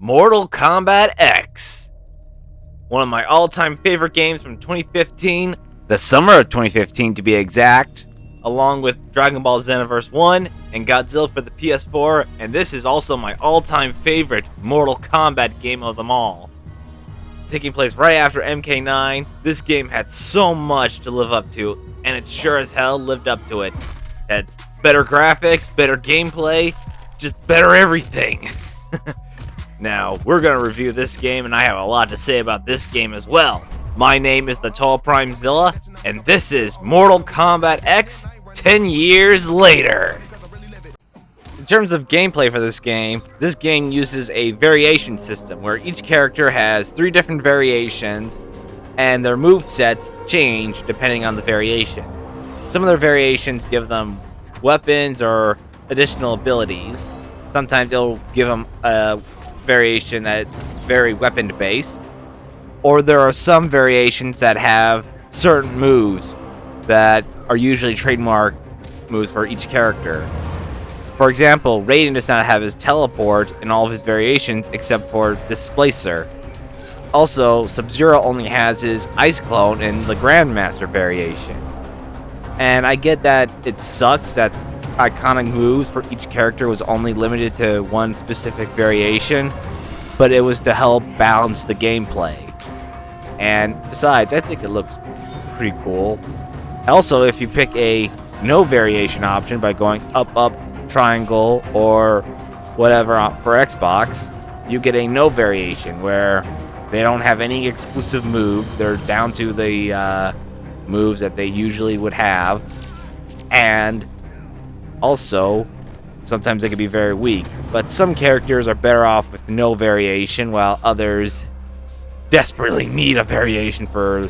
Mortal Kombat X. One of my all-time favorite games from 2015, the summer of 2015 to be exact, along with Dragon Ball Xenoverse 1 and Godzilla for the PS4, and this is also my all-time favorite Mortal Kombat game of them all. Taking place right after MK9, this game had so much to live up to, and it sure as hell lived up to it. It had better graphics, better gameplay, just better everything. Now, we're going to review this game, and I have a lot to say about this game as well. My name is the Tall Primezilla, and this is Mortal Kombat X 10 years later. In terms of gameplay for this game uses a variation system where each character has 3 different variations, and their movesets change depending on the variation. Some of their variations give them weapons or additional abilities. Sometimes it'll give them a variation that's very weapon based, or there are some variations that have certain moves that are usually trademark moves for each character. For example, Raiden does not have his teleport in all of his variations except for Displacer. Also, Sub-Zero only has his Ice Clone in the Grandmaster variation. And I get that it sucks that iconic moves for each character was only limited to one specific variation, but it was to help balance the gameplay. And besides, I think it looks pretty cool. Also, if you pick a no variation option by going up, up, triangle, or whatever for Xbox, you get a no variation where they don't have any exclusive moves. They're down to the moves that they usually would have. And also, sometimes they can be very weak, but some characters are better off with no variation, while others desperately need a variation for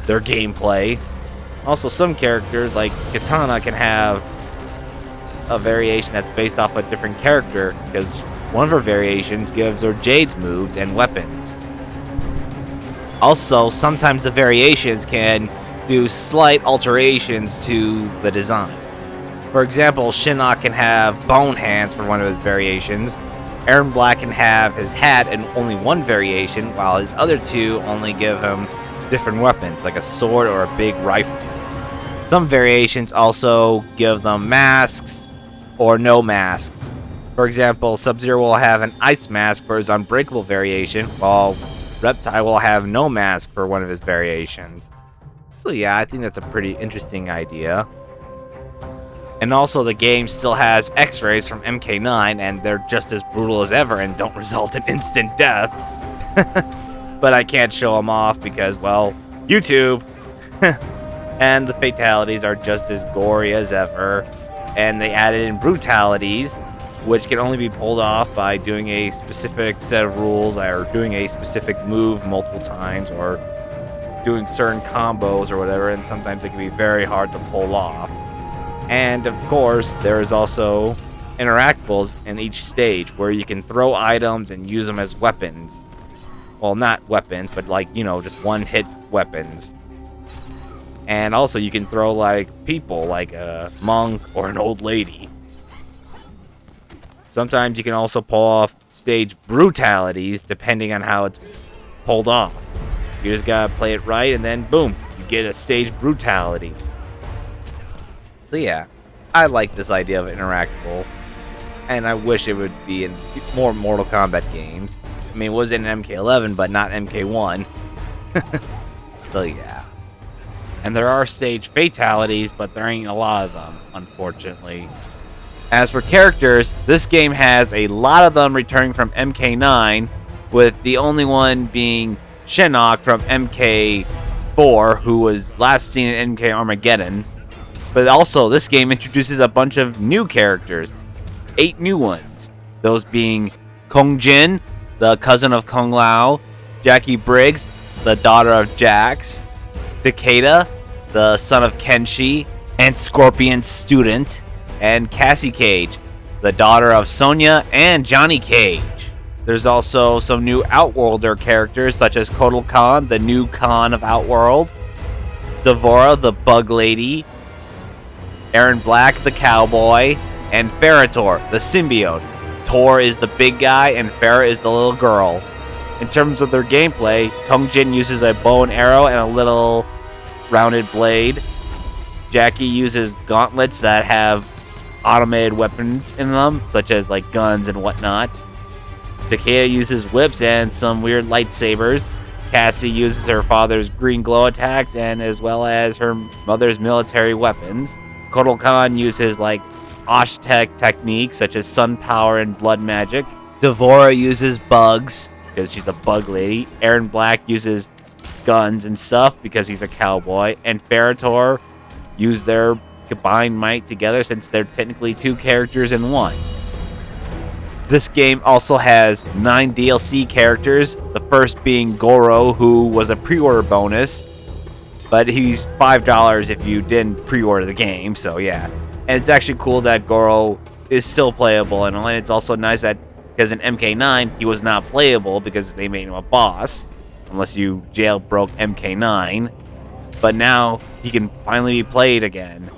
their gameplay. Also, some characters, like Katana, can have a variation that's based off a different character, because one of her variations gives her Jade's moves and weapons. Also, sometimes the variations can do slight alterations to the designs. For example, Shinnok can have bone hands for one of his variations. Aaron Black can have his hat in only one variation, while his other 2 only give him different weapons, like a sword or a big rifle. Some variations also give them masks or no masks. For example, Sub-Zero will have an ice mask for his Unbreakable variation, while Reptile will have no mask for one of his variations. So yeah, I think that's a pretty interesting idea. And also, the game still has X-rays from MK9, and they're just as brutal as ever and don't result in instant deaths. But I can't show them off because, well, YouTube. And the fatalities are just as gory as ever. And they added in brutalities, which can only be pulled off by doing a specific set of rules, or doing a specific move multiple times, or doing certain combos or whatever, and sometimes it can be very hard to pull off. And of course, there is also interactables in each stage where you can throw items and use them as weapons. Well, not weapons, but like, just one-hit weapons. And also you can throw like people, like a monk or an old lady. Sometimes you can also pull off stage brutalities depending on how it's pulled off. You just gotta play it right, and then boom, you get a stage brutality. So yeah, I like this idea of interactable, and I wish it would be in more Mortal Kombat games. I mean, it was in MK11, but not MK1. So yeah. And there are stage fatalities, but there ain't a lot of them, unfortunately. As for characters, this game has a lot of them returning from MK9, with the only one being Shinnok from MK4, who was last seen in MK Armageddon. But also, this game introduces a bunch of new characters. 8 new ones. Those being Kung Jin, the cousin of Kung Lao, Jackie Briggs, the daughter of Jax, Takeda, the son of Kenshi, and Scorpion's student, and Cassie Cage, the daughter of Sonya and Johnny Cage. There's also some new Outworlder characters, such as Kotal Khan, the new Khan of Outworld, Devora, the Bug Lady, Aaron Black, the Cowboy, and Ferritor, the Symbiote. Tor is the big guy, and Farah is the little girl. In terms of their gameplay, Kongjin uses a bow and arrow and a little rounded blade. Jackie uses gauntlets that have automated weapons in them, such as like guns and whatnot. Takeda uses whips and some weird lightsabers. Cassie uses her father's green glow attacks and as well as her mother's military weapons. Kotal Khan uses like Osh-Tech techniques such as sun power and blood magic. Devora uses bugs because she's a bug lady. Aaron Black uses guns and stuff because he's a cowboy. And Ferritor use their combined might together since they're technically two characters in one. This game also has 9 DLC characters, the first being Goro, who was a pre-order bonus, but he's $5 if you didn't pre-order the game, so yeah. And it's actually cool that Goro is still playable, and it's also nice that, because in MK9, he was not playable because they made him a boss, unless you jailbroke MK9, but now he can finally be played again.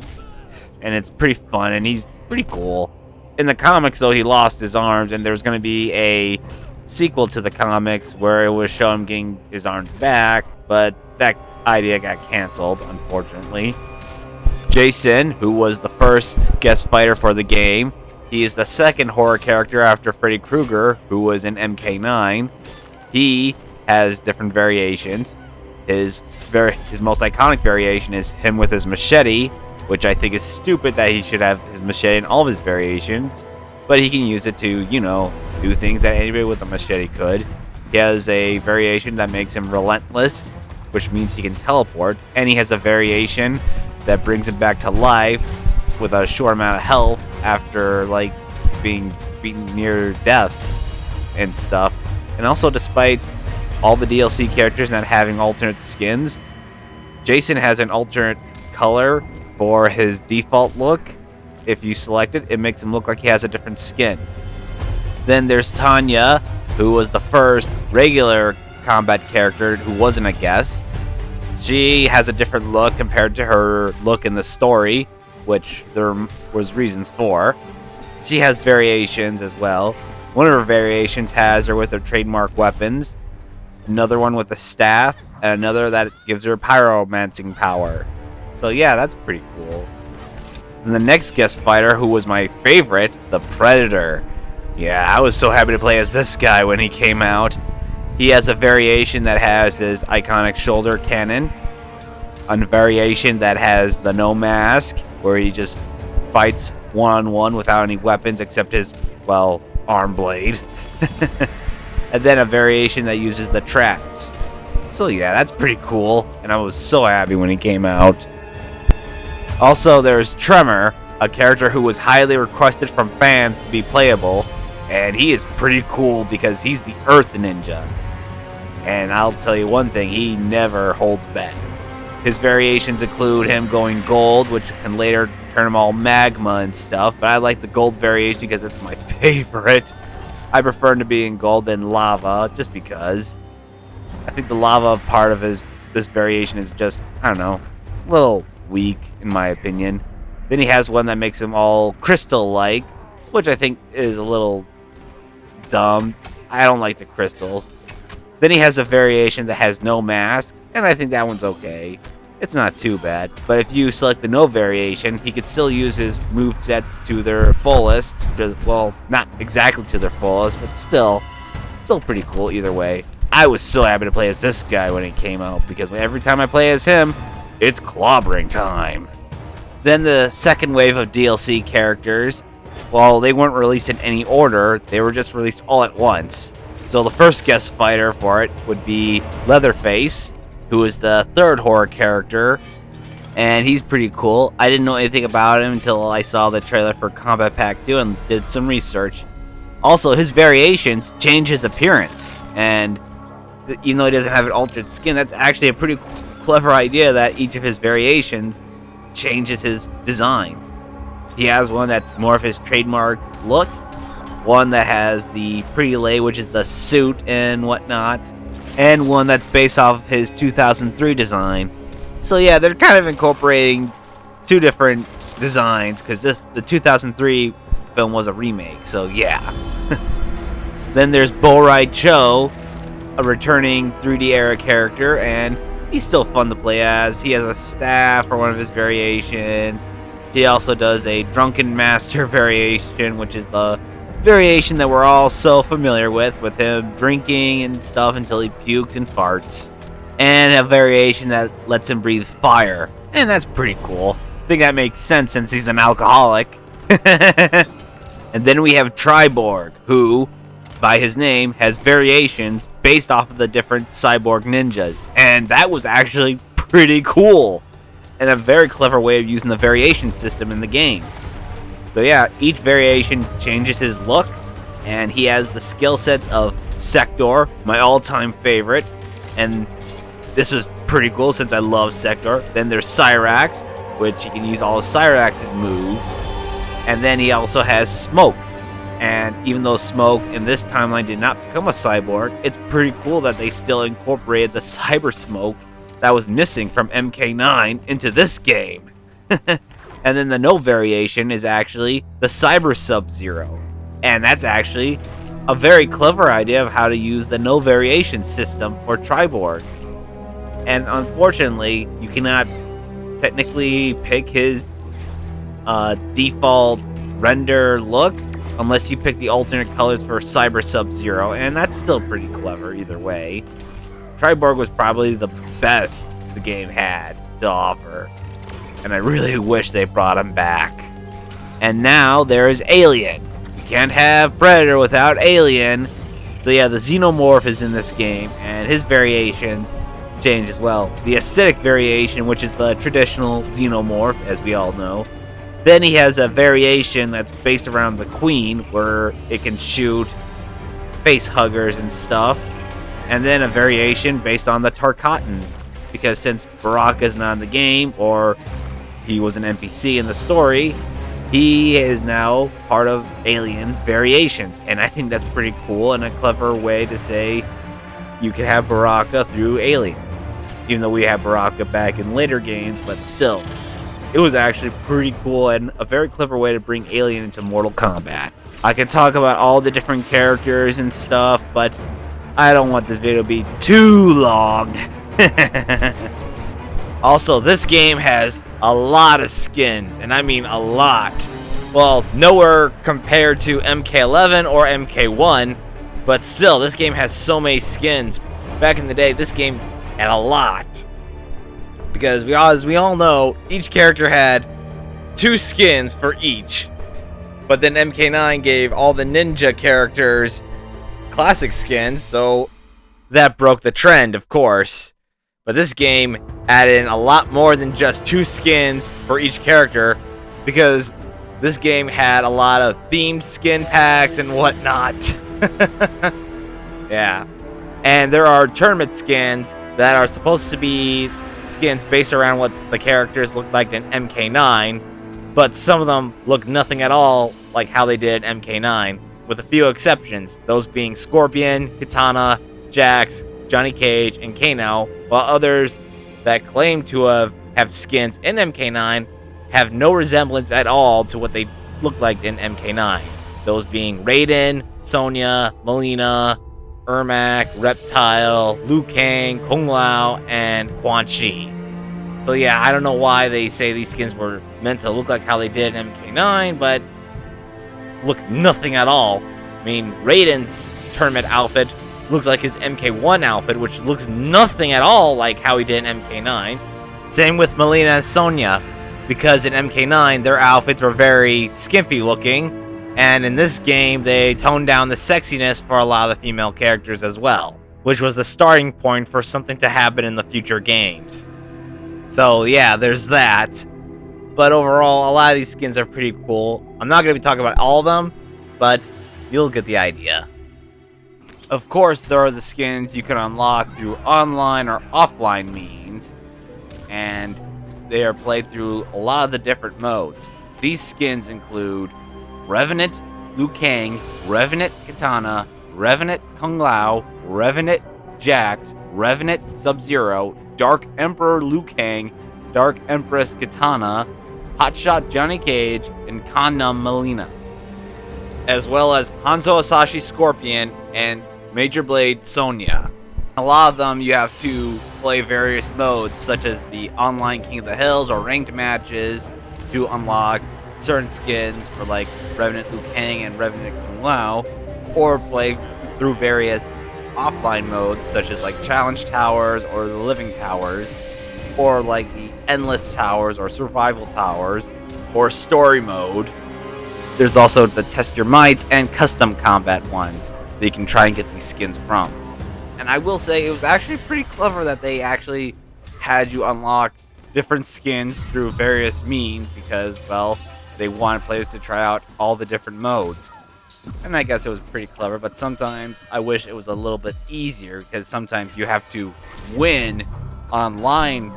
And it's pretty fun, and he's pretty cool. In the comics, though, he lost his arms, and there's going to be a sequel to the comics where it was show him getting his arms back, but that idea got canceled, unfortunately. Jason, who was the first guest fighter for the game, he is the second horror character after Freddy Krueger, who was in MK9. He has different variations. His most iconic variation is him with his machete, which I think is stupid that he should have his machete in all of his variations, but he can use it to, do things that anybody with a machete could. He has a variation that makes him relentless, which means he can teleport, and he has a variation that brings him back to life with a short amount of health after, being beaten near death and stuff. And also, despite all the DLC characters not having alternate skins, Jason has an alternate color for his default look. If you select it, it makes him look like he has a different skin. Then there's Tanya, who was the first regular combat character who wasn't a guest. She has a different look compared to her look in the story, which there was reasons for. She has variations as well. One of her variations has her with her trademark weapons, another one with a staff, and another that gives her pyromancing power. So yeah, that's pretty cool. And the next guest fighter, who was my favorite, the Predator. Yeah, I was so happy to play as this guy when he came out. He has a variation that has his iconic shoulder cannon, a variation that has the no mask, where he just fights one-on-one without any weapons except his, arm blade. And then a variation that uses the traps. So yeah, that's pretty cool, and I was so happy when he came out. Also, there's Tremor, a character who was highly requested from fans to be playable, and he is pretty cool because he's the Earth Ninja. And I'll tell you one thing, he never holds back. His variations include him going gold, which can later turn him all magma and stuff, but I like the gold variation because it's my favorite. I prefer him to be in gold than lava, just because. I think the lava part of this variation is just, a little weak, in my opinion. Then he has one that makes him all crystal-like, which I think is a little dumb. I don't like the crystals. Then he has a variation that has no mask, and I think that one's okay. It's not too bad, but if you select the no variation, he could still use his movesets to their fullest. Well, not exactly to their fullest, but still pretty cool either way. I was so happy to play as this guy when he came out, because every time I play as him, it's clobbering time. Then the second wave of DLC characters, they weren't released in any order, they were just released all at once. So the first guest fighter for it would be Leatherface, who is the third horror character, and he's pretty cool. I didn't know anything about him until I saw the trailer for Kombat Pack 2 and did some research. Also, his variations change his appearance, and even though he doesn't have an altered skin, that's actually a pretty clever idea that each of his variations changes his design. He has one that's more of his trademark look, one that has the pretty lay, which is the suit and whatnot, and one that's based off of his 2003 design. So yeah, they're kind of incorporating two different designs, because the 2003 film was a remake, so yeah. Then there's Borai Cho, a returning 3D era character, and he's still fun to play as. He has a staff for one of his variations. He also does a Drunken Master variation, which is the variation that we're all so familiar with him drinking and stuff until he pukes and farts. And a variation that lets him breathe fire. And that's pretty cool. I think that makes sense since he's an alcoholic. And then we have Triborg, who, by his name, has variations based off of the different cyborg ninjas. And that was actually pretty cool. And a very clever way of using the variation system in the game. So yeah, each variation changes his look, and he has the skill sets of Sector, my all-time favorite, and this was pretty cool since I love Sector. Then there's Cyrax, which he can use all of Cyrax's moves, and then he also has Smoke. And even though Smoke in this timeline did not become a cyborg, it's pretty cool that they still incorporated the Cyber Smoke that was missing from MK9 into this game. And then the no variation is actually the Cyber Sub-Zero. And that's actually a very clever idea of how to use the no variation system for Triborg. And unfortunately, you cannot technically pick his default render look unless you pick the alternate colors for Cyber Sub-Zero, and that's still pretty clever either way. Triborg was probably the best the game had to offer, and I really wish they brought him back. And now there is Alien. You can't have Predator without Alien. So yeah, the Xenomorph is in this game, and his variations change as well. The acidic variation, which is the traditional Xenomorph, as we all know. Then he has a variation that's based around the Queen, where it can shoot face huggers and stuff. And then a variation based on the Tarkatans, because since Baraka's not in the game, or he was an NPC in the story, he is now part of Alien's variations. And I think that's pretty cool and a clever way to say you can have Baraka through Alien. Even though we have Baraka back in later games, but still. It was actually pretty cool and a very clever way to bring Alien into Mortal Kombat. I could talk about all the different characters and stuff, but I don't want this video to be too long. Also, this game has a lot of skins, and I mean a lot. Well, nowhere compared to MK11 or MK1, but still, this game has so many skins. Back in the day, this game had a lot. Because as we all know, each character had 2 skins for each. But then MK9 gave all the ninja characters classic skins, so that broke the trend, of course. But this game added in a lot more than just 2 skins for each character, because this game had a lot of themed skin packs and whatnot. Yeah. And there are tournament skins that are supposed to be skins based around what the characters looked like in MK9, but some of them look nothing at all like how they did in MK9, with a few exceptions, those being Scorpion, Katana, Jax, Johnny Cage, and Kano, while others that claim to have skins in MK9 have no resemblance at all to what they look like in MK9, those being Raiden, Sonya, Melina, Ermac, Reptile, Liu Kang, Kung Lao, and Quan Chi. So yeah, I don't know why they say these skins were meant to look like how they did in MK9, but look nothing at all. I mean, Raiden's tournament outfit looks like his MK1 outfit, which looks nothing at all like how he did in MK9. Same with Melina and Sonya, because in MK9, their outfits were very skimpy looking, and in this game, they toned down the sexiness for a lot of the female characters as well, which was the starting point for something to happen in the future games. So yeah, there's that. But overall, a lot of these skins are pretty cool. I'm not going to be talking about all of them, but you'll get the idea. Of course, there are the skins you can unlock through online or offline means, and they are played through a lot of the different modes. These skins include Revenant Liu Kang, Revenant Katana, Revenant Kung Lao, Revenant Jax, Revenant Sub-Zero, Dark Emperor Liu Kang, Dark Empress Katana, Hotshot Johnny Cage, and Khanum Melina. as well as Hanzo Asashi Scorpion and Major Blade Sonya. A lot of them you have to play various modes, such as the online King of the Hills or ranked matches to unlock certain skins for like Revenant Liu Kang and Revenant Kung Lao, or play through various offline modes such as like Challenge Towers or the Living Towers, or like the Endless Towers or Survival Towers, or Story Mode. There's also the Test Your Might and Custom Combat ones that you can try and get these skins from. And I will say it was actually pretty clever that they actually had you unlock different skins through various means because, well, they wanted players to try out all the different modes. And I guess it was pretty clever, but sometimes I wish it was a little bit easier because sometimes you have to win online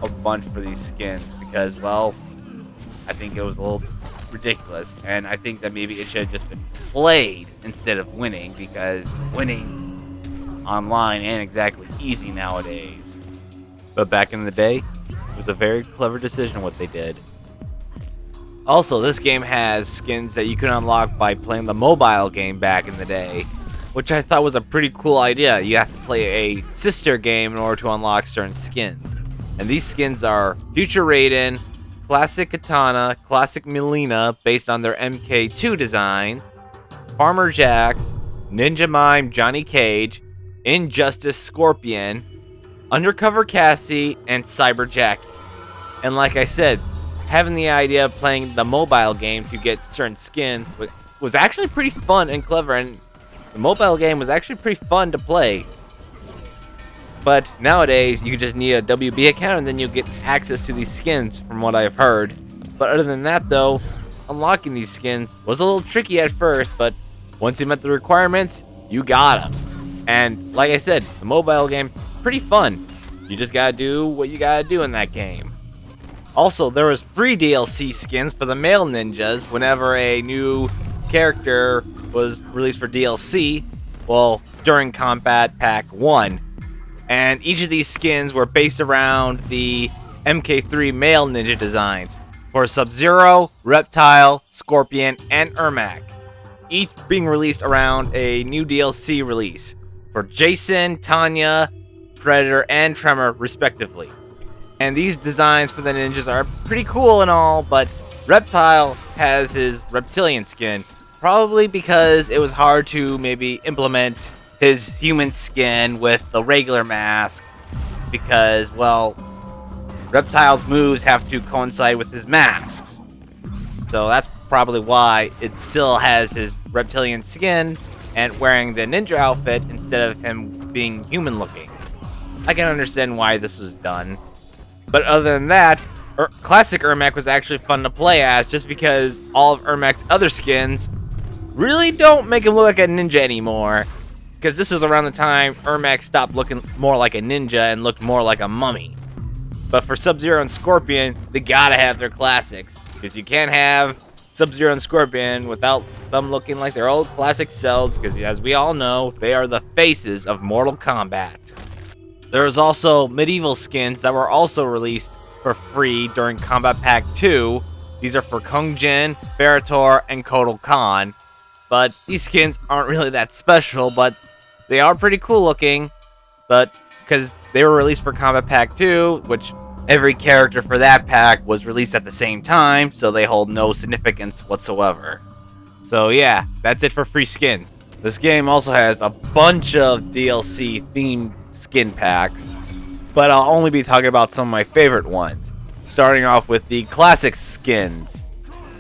a bunch for these skins because, well, I think it was a little ridiculous. And I think that maybe it should have just been played instead of winning, because winning online ain't exactly easy nowadays. But back in the day, it was a very clever decision what they did. Also, this game has skins that you could unlock by playing the mobile game back in the day, which I thought was a pretty cool idea. You have to play a sister game in order to unlock certain skins. And these skins are Future Raiden, Classic Katana, Classic Mileena based on their MK2 designs, Farmer Jax, Ninja Mime Johnny Cage, Injustice Scorpion, Undercover Cassie, and Cyber Jackie. And like I said, having the idea of playing the mobile game to get certain skins was actually pretty fun and clever, and the mobile game was actually pretty fun to play. But nowadays, you just need a WB account and then you get access to these skins from what I've heard. But other than that though, unlocking these skins was a little tricky at first, but once you met the requirements, you got them. And like I said, the mobile game is pretty fun. You just gotta do what you gotta do in that game. Also, there was free DLC skins for the male ninjas whenever a new character was released for DLC, well, during Kombat Pack 1. And each of these skins were based around the MK3 male ninja designs for Sub-Zero, Reptile, Scorpion, and Ermac, each being released around a new DLC release for Jason, Tanya, Predator, and Tremor, respectively. And these designs for the ninjas are pretty cool and all, but Reptile has his reptilian skin, probably because it was hard to maybe implement his human skin with the regular mask, because, well, Reptile's moves have to coincide with his masks. So that's probably why it still has his reptilian skin and wearing the ninja outfit instead of him being human looking. I can understand why this was done. But other than that, Classic Ermac was actually fun to play as, just because all of Ermac's other skins really don't make him look like a ninja anymore. Because this was around the time Ermac stopped looking more like a ninja and looked more like a mummy. But for Sub-Zero and Scorpion, they gotta have their classics. Because you can't have Sub-Zero and Scorpion without them looking like their old classic selves, because as we all know, they are the faces of Mortal Kombat. There was also medieval skins that were also released for free during Kombat Pack 2. These are for Kung Jin, Barator, and Kotal Khan. But these skins aren't really that special, but they are pretty cool looking. But because they were released for Kombat Pack 2, which every character for that pack was released at the same time, so they hold no significance whatsoever. So yeah, that's it for free skins. This game also has a bunch of DLC themed skin packs, but I'll only be talking about some of my favorite ones. Starting off with the classic skins.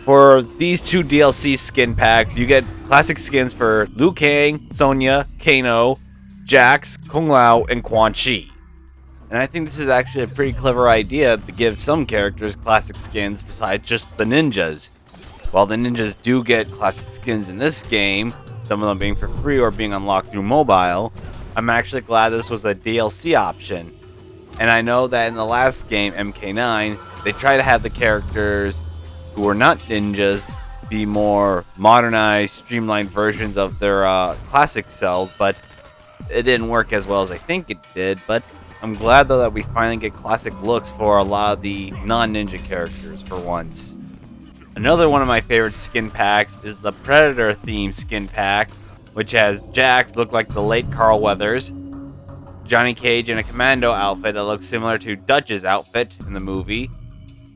For these two DLC skin packs, you get classic skins for Liu Kang, Sonya, Kano, Jax, Kung Lao, and Quan Chi. And I think this is actually a pretty clever idea to give some characters classic skins besides just the ninjas. While the ninjas do get classic skins in this game, some of them being for free or being unlocked through mobile, I'm actually glad this was a DLC option. And I know that in the last game, MK9, they try to have the characters who were not ninjas be more modernized, streamlined versions of their classic selves, but it didn't work as well as I think it did. But I'm glad though that we finally get classic looks for a lot of the non-ninja characters for once. Another one of my favorite skin packs is the Predator theme skin pack, which has Jax look like the late Carl Weathers, Johnny Cage in a commando outfit that looks similar to Dutch's outfit in the movie,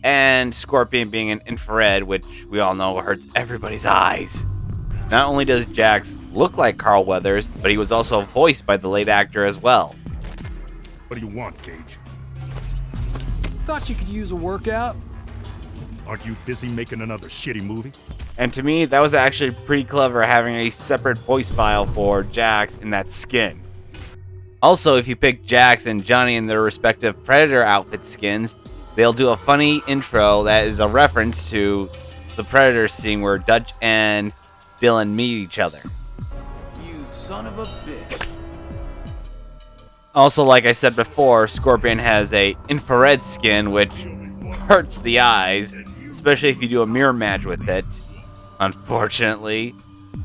and Scorpion being an infrared, which we all know hurts everybody's eyes. Not only does Jax look like Carl Weathers, but he was also voiced by the late actor as well. What do you want, Cage? Thought you could use a workout. Aren't you busy making another shitty movie? And to me, that was actually pretty clever, having a separate voice file for Jax in that skin. Also, if you pick Jax and Johnny in their respective Predator outfit skins, they'll do a funny intro that is a reference to the Predator scene where Dutch and Dylan meet each other. You son of a bitch. Also, like I said before, Scorpion has a infrared skin which hurts the eyes, especially if you do a mirror match with it, unfortunately.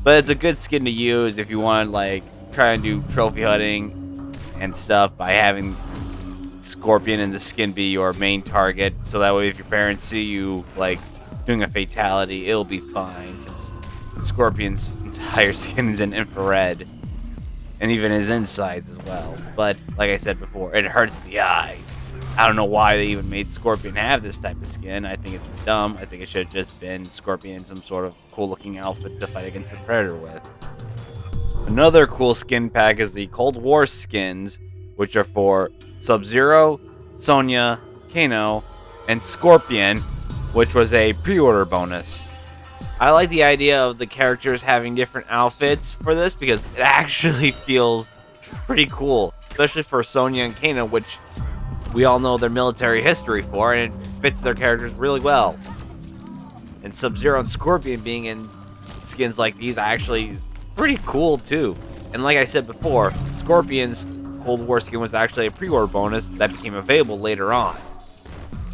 But it's a good skin to use if you want to like try and do trophy hunting and stuff by having Scorpion and the skin be your main target, so that way if your parents see you like doing a fatality, it'll be fine, since Scorpion's entire skin is in infrared, and even his insides as well. But like I said before, it hurts the eyes. I don't know why they even made Scorpion have this type of skin. I think it's dumb. I think it should have just been Scorpion in some sort of cool looking outfit to fight against the Predator with. Another cool skin pack is the Cold War skins, which are for Sub-Zero, Sonya, Kano, and Scorpion, which was a pre-order bonus. I like the idea of the characters having different outfits for this because it actually feels pretty cool, especially for Sonya and Kano, which we all know their military history for, and it fits their characters really well. And Sub-Zero and Scorpion being in skins like these actually is pretty cool too. And like I said before, Scorpion's Cold War skin was actually a pre-order bonus that became available later on.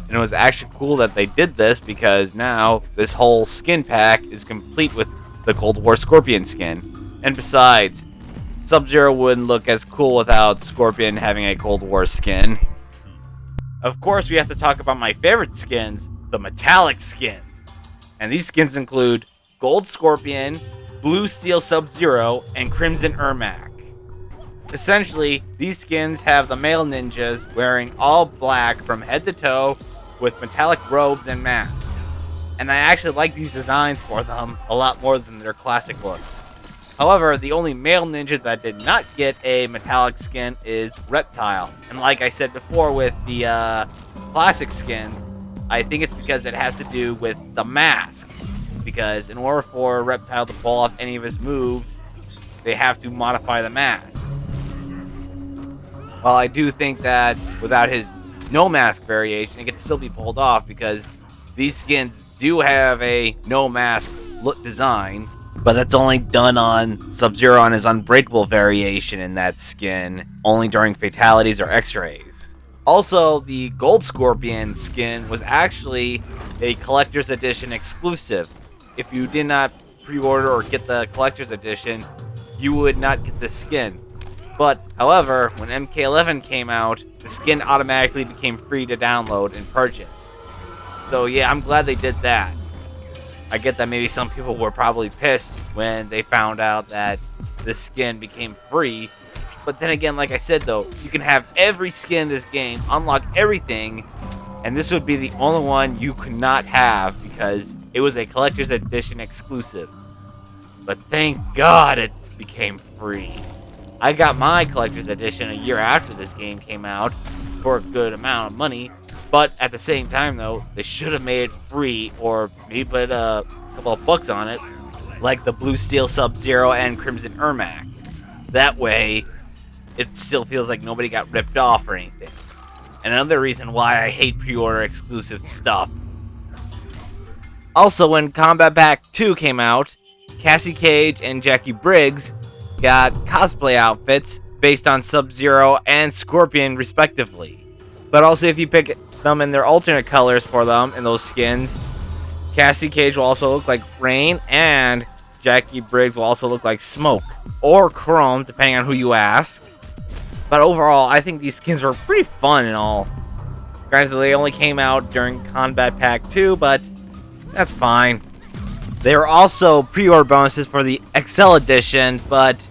And it was actually cool that they did this because now this whole skin pack is complete with the Cold War Scorpion skin. And besides, Sub-Zero wouldn't look as cool without Scorpion having a Cold War skin. Of course, we have to talk about my favorite skins, the metallic skins. And these skins include Gold Scorpion, Blue Steel Sub-Zero, and Crimson Ermac. Essentially, these skins have the male ninjas wearing all black from head to toe with metallic robes and masks. And I actually like these designs for them a lot more than their classic looks. However, the only male ninja that did not get a metallic skin is Reptile. And like I said before with the classic skins, I think it's because it has to do with the mask. Because in order for Reptile to pull off any of his moves, they have to modify the mask. While I do think that without his no mask variation, it can still be pulled off because these skins do have a no mask look design, but that's only done on Sub-Zero on his Unbreakable variation in that skin, only during fatalities or x-rays. Also, the Gold Scorpion skin was actually a collector's edition exclusive. If you did not pre-order or get the collector's edition, you would not get the skin. But, however, when MK11 came out, the skin automatically became free to download and purchase. So yeah, I'm glad they did that. I get that maybe some people were probably pissed when they found out that the skin became free. But then again, like I said though, you can have every skin in this game, unlock everything, and this would be the only one you could not have because it was a collector's edition exclusive. But thank God it became free. I got my collector's edition a year after this game came out for a good amount of money, but at the same time though, they should have made it free or maybe put a couple of bucks on it, like the Blue Steel Sub-Zero and Crimson Ermac. That way, it still feels like nobody got ripped off or anything. And another reason why I hate pre-order exclusive stuff. Also, when Kombat Pack 2 came out, Cassie Cage and Jackie Briggs got cosplay outfits based on Sub-Zero and Scorpion respectively. But also if you pick them in their alternate colors for them in those skins, Cassie Cage will also look like Rain and Jackie Briggs will also look like Smoke or Chrome depending on who you ask. But overall, I think these skins were pretty fun and all. Granted, they only came out during Kombat Pack 2, but That's fine. There are also pre-order bonuses for the XL edition, but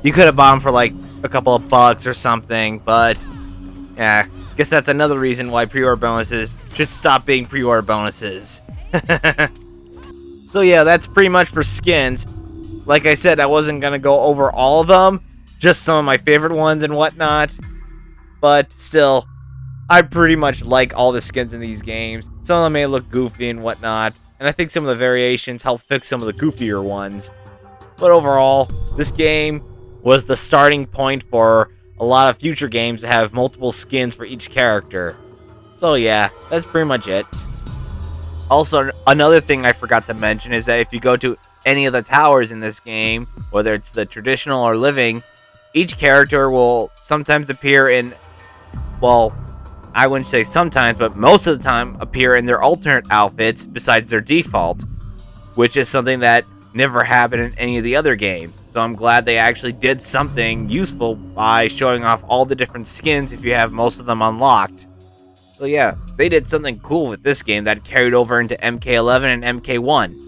you could have bought them for like a couple of bucks or something, but yeah, guess that's another reason why pre-order bonuses should stop being pre-order bonuses. So yeah, that's pretty much for skins. Like I said, I wasn't gonna go over all of them, just some of my favorite ones and whatnot, but still, I pretty much like all the skins in these games. Some of them may look goofy and whatnot, and I think some of the variations help fix some of the goofier ones. But overall, this game was the starting point for a lot of future games to have multiple skins for each character. So yeah, that's pretty much it. Also, another thing I forgot to mention is that if you go to any of the towers in this game, whether it's the traditional or living, each character will sometimes appear in, well, I wouldn't say sometimes, but most of the time appear in their alternate outfits besides their default, which is something that never happened in any of the other games. So I'm glad they actually did something useful by showing off all the different skins if you have most of them unlocked. So yeah, they did something cool with this game that carried over into MK11 and MK1.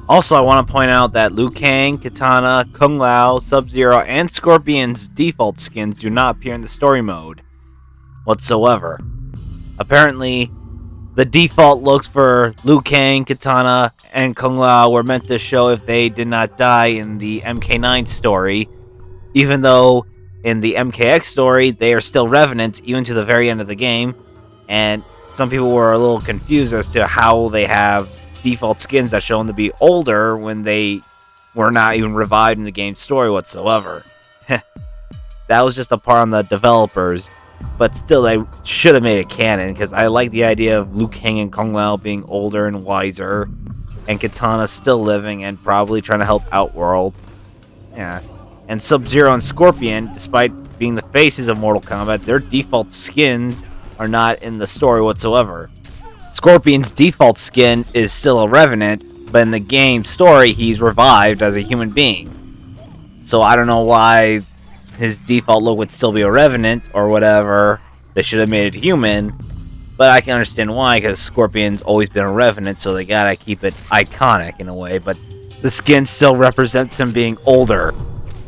Also, I want to point out that Liu Kang, Kitana, Kung Lao, Sub-Zero, and Scorpion's default skins do not appear in the story mode whatsoever. Apparently, the default looks for Liu Kang, Kitana, and Kung Lao were meant to show if they did not die in the MK9 story, even though in the MKX story, they are still Revenants even to the very end of the game, and some people were a little confused as to how they have default skins that show them to be older when they were not even revived in the game's story whatsoever. That was just a part on the developers, but still, they should have made it canon, because I like the idea of Liu Kang and Kung Lao being older and wiser, and Kitana still living and probably trying to help Outworld. Yeah. And Sub-Zero and Scorpion, despite being the faces of Mortal Kombat, their default skins are not in the story whatsoever. Scorpion's default skin is still a Revenant, but in the game story, he's revived as a human being. So I don't know why his default look would still be a Revenant or whatever. They should have made it human, but I can understand why, because Scorpion's always been a Revenant, so they gotta keep it iconic in a way, but the skin still represents him being older,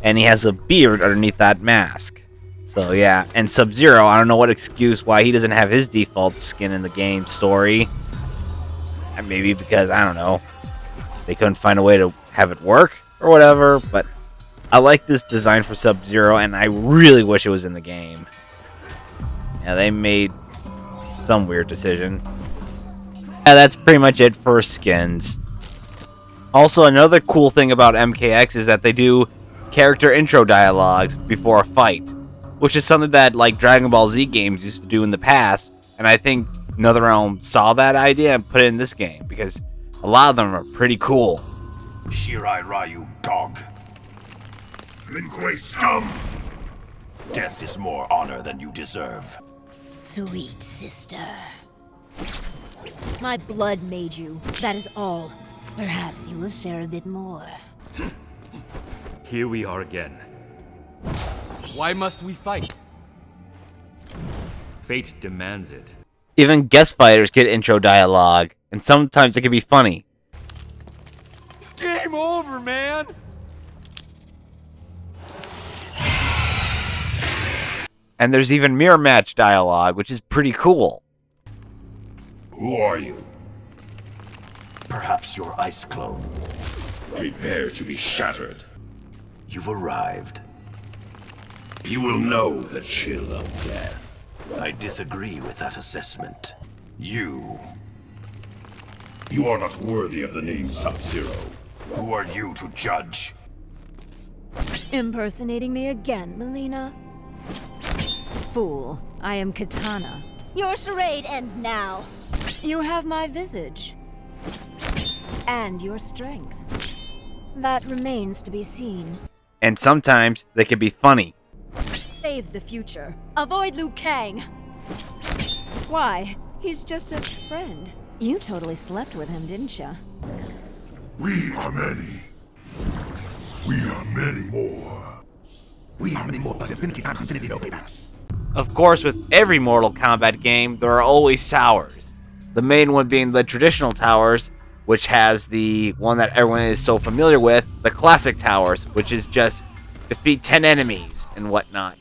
and he has a beard underneath that mask. So yeah, and Sub-Zero, I don't know what excuse why he doesn't have his default skin in the game story. And maybe because, I don't know, they couldn't find a way to have it work or whatever, but I like this design for Sub-Zero, and I really wish it was in the game. Yeah, they made some weird decision. Yeah, that's pretty much it for skins. Also, another cool thing about MKX is that they do character intro dialogues before a fight, which is something that like Dragon Ball Z games used to do in the past, and I think NetherRealm saw that idea and put it in this game, because a lot of them are pretty cool. Shirai Ryu, dog. Lin Kuei scum! Death is more honor than you deserve. Sweet sister. My blood made you, that is all. Perhaps you will share a bit more. Here we are again. Why must we fight? Fate demands it. Even guest fighters get intro dialogue, and sometimes it can be funny. It's game over, man! And there's even mirror match dialogue, which is pretty cool. Who are you? Perhaps your ice clone. Prepare to be shattered. You've arrived. You will know the chill of death. I disagree with that assessment. You are not worthy of the name Sub-Zero. Who are you to judge? Impersonating me again, Melina? Fool, I am Kitana. Your charade ends now. You have my visage. And your strength. That remains to be seen. And sometimes they can be funny. Save the future. Avoid Liu Kang. Why? He's just a friend. You totally slept with him, didn't you? We are many. We are many more. We are many more, but infinity times infinity no paybacks. Of course, with every Mortal Kombat game, there are always towers. The main one being the traditional towers, which has the one that everyone is so familiar with, the classic towers, which is just defeat 10 enemies and whatnot.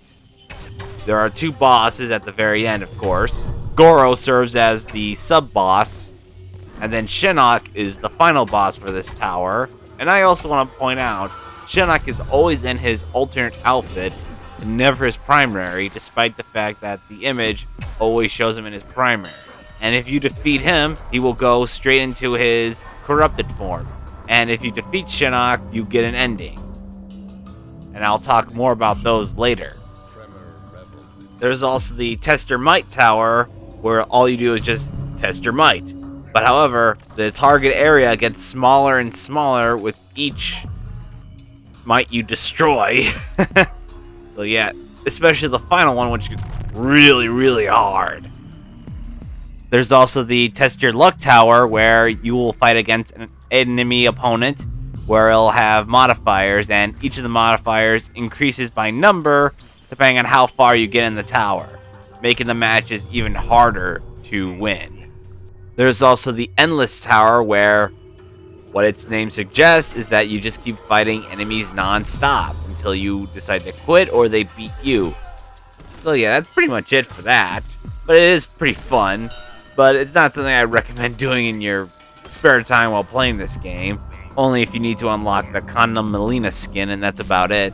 There are 2 bosses at the very end, of course. Goro serves as the sub-boss, and then Shinnok is the final boss for this tower. And I also want to point out, Shinnok is always in his alternate outfit, and never his primary, despite the fact that the image always shows him in his primary. And if you defeat him, he will go straight into his corrupted form. And if you defeat Shinnok, you get an ending. And I'll talk more about those later. There's also the Test Your Might Tower, where all you do is just test your might. But however, the target area gets smaller and smaller with each might you destroy. So yeah, especially the final one, which gets really, really hard. There's also the Test Your Luck Tower, where you will fight against an enemy opponent, where it'll have modifiers, and each of the modifiers increases by number depending on how far you get in the tower, making the matches even harder to win. There's also the Endless Tower, where what its name suggests is that you just keep fighting enemies non-stop until you decide to quit or they beat you. So yeah, that's pretty much it for that. But it is pretty fun, but it's not something I recommend doing in your spare time while playing this game. Only if you need to unlock the Condom Melina skin, and that's about it.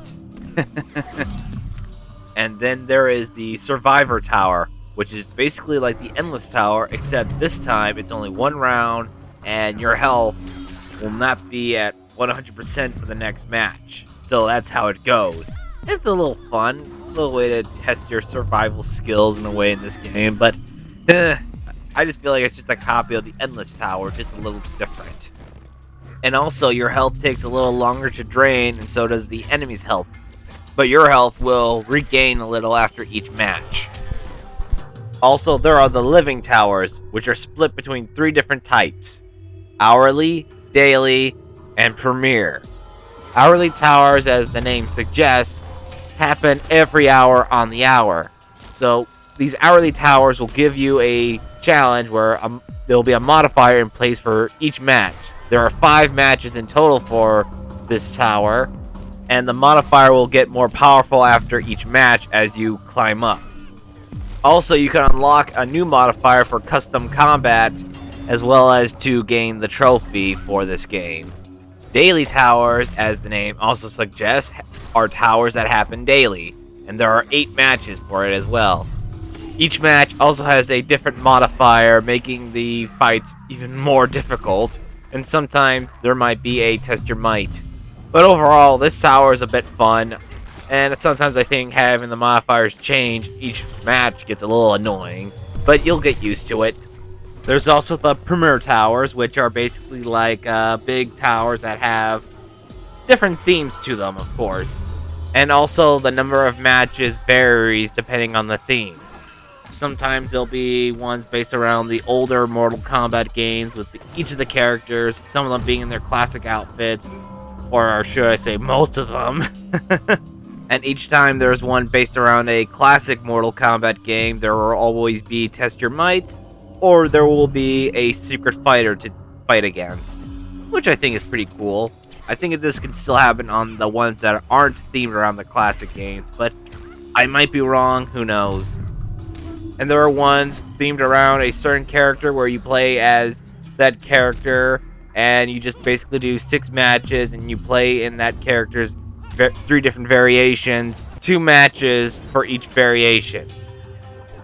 And then there is the Survivor Tower, which is basically like the Endless Tower, except this time it's only 1 round, and your health will not be at 100% for the next match. So that's how it goes. It's a little fun, a little way to test your survival skills in a way in this game, but I just feel like it's just a copy of the Endless Tower, just a little different. And also, your health takes a little longer to drain, and so does the enemy's health. But your health will regain a little after each match. Also, there are the Living Towers, which are split between 3 different types: Hourly, Daily, and Premier. Hourly Towers, as the name suggests, happen every hour on the hour. So, these Hourly Towers will give you a challenge where there will be a modifier in place for each match. There are 5 matches in total for this tower, and the modifier will get more powerful after each match as you climb up. Also, you can unlock a new modifier for custom combat, as well as to gain the trophy for this game. Daily Towers, as the name also suggests, are towers that happen daily, and there are 8 matches for it as well. Each match also has a different modifier, making the fights even more difficult, and sometimes there might be a Test Your Might. But overall, this tower is a bit fun, and sometimes I think having the modifiers change each match gets a little annoying, but you'll get used to it. There's also the Premier Towers, which are basically like big towers that have different themes to them, of course. And also, the number of matches varies depending on the theme. Sometimes there'll be ones based around the older Mortal Kombat games with each of the characters, some of them being in their classic outfits, or should I say most of them. And each time there's one based around a classic Mortal Kombat game, there will always be Test Your Might, or there will be a secret fighter to fight against, which I think is pretty cool. I think that this can still happen on the ones that aren't themed around the classic games, but I might be wrong, who knows. And there are ones themed around a certain character where you play as that character, and you just basically do 6 matches, and you play in that character's 3 different variations, 2 matches for each variation.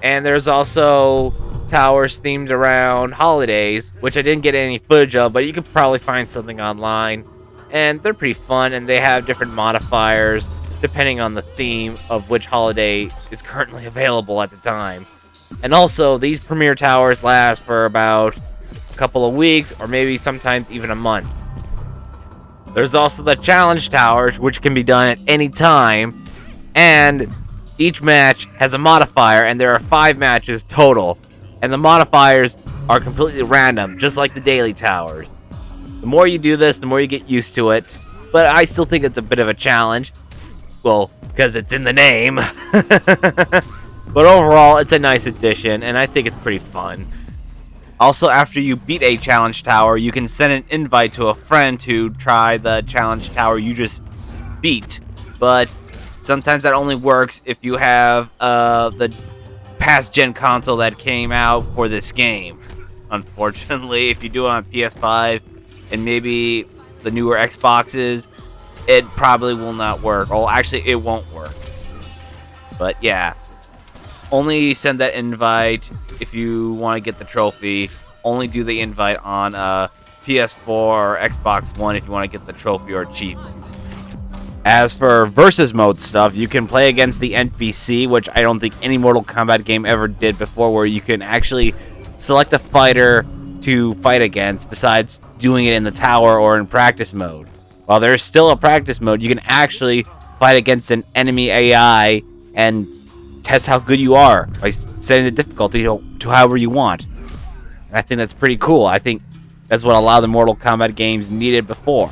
And there's also towers themed around holidays, which I didn't get any footage of, but you could probably find something online. And they're pretty fun, and they have different modifiers depending on the theme of which holiday is currently available at the time. And also, these Premier Towers last for about a couple of weeks, or maybe sometimes even a month. There's also the Challenge Towers, which can be done at any time, and each match has a modifier, and there are 5 matches total, and the modifiers are completely random, just like the Daily Towers. The more you do this, the more you get used to it, but I still think it's a bit of a challenge. Well, because it's in the name. But overall, it's a nice addition, and I think it's pretty fun. Also, after you beat a challenge tower, you can send an invite to a friend to try the challenge tower you just beat. But sometimes that only works if you have the past gen console that came out for this game. Unfortunately, if you do it on PS5 and maybe the newer Xboxes, it probably will not work. Well, actually, it won't work. But yeah, only send that invite if you want to get the trophy. Only do the invite on PS4 or Xbox One if you want to get the trophy or achievement. As for versus mode stuff, you can play against the NPC, which I don't think any Mortal Kombat game ever did before, where you can actually select a fighter to fight against besides doing it in the tower or in practice mode. While there's still a practice mode, you can actually fight against an enemy AI and test how good you are by setting the difficulty to however you want. And I think that's pretty cool. I think that's what a lot of the Mortal Kombat games needed before.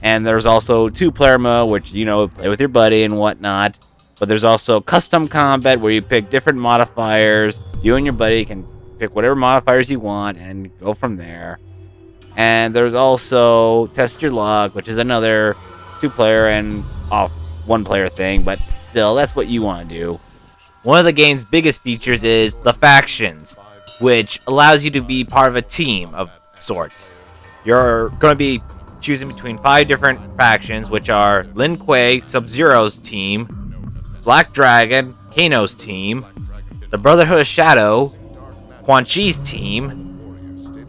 And there's also 2-player mode, which, you know, play with your buddy and whatnot. But there's also custom combat where you pick different modifiers. You and your buddy can pick whatever modifiers you want and go from there. And there's also Test Your Luck, which is another 2-player and 1-player thing, but still, that's what you want to do. One of the game's biggest features is the factions, which allows you to be part of a team of sorts. You're going to be choosing between 5 different factions, which are Lin Kuei, Sub-Zero's team, Black Dragon, Kano's team, the Brotherhood of Shadow, Quan Chi's team,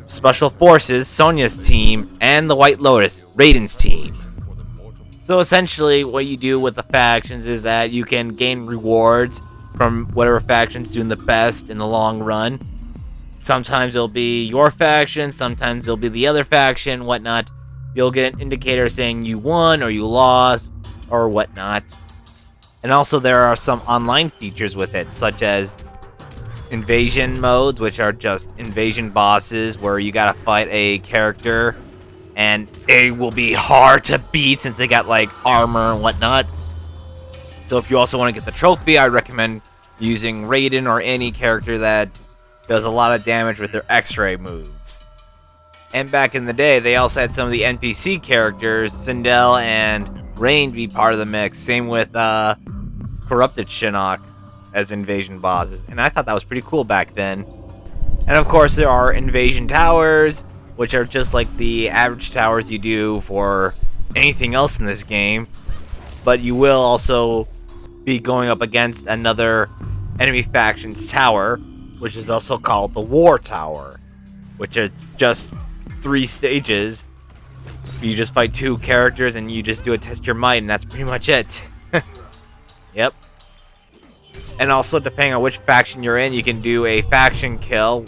Special Forces, Sonya's team, and the White Lotus, Raiden's team. So essentially, what you do with the factions is that you can gain rewards from whatever faction's doing the best in the long run. Sometimes it'll be your faction, sometimes it'll be the other faction, whatnot. You'll get an indicator saying you won or you lost or whatnot. And also there are some online features with it, such as invasion modes, which are just invasion bosses where you gotta fight a character and it will be hard to beat since they got like armor and whatnot. So if you also want to get the trophy, I recommend using Raiden or any character that does a lot of damage with their X-ray moves. And back in the day, they also had some of the NPC characters, Sindel and Rain, be part of the mix. Same with Corrupted Shinnok as invasion bosses. And I thought that was pretty cool back then. And of course, there are invasion towers, which are just like the average towers you do for anything else in this game. But you will also be going up against another enemy faction's tower, which is also called the War Tower, which is just 3 stages. You just fight 2 characters and you just do a test your might, and that's pretty much it. Yep. And also, depending on which faction you're in, you can do a faction kill.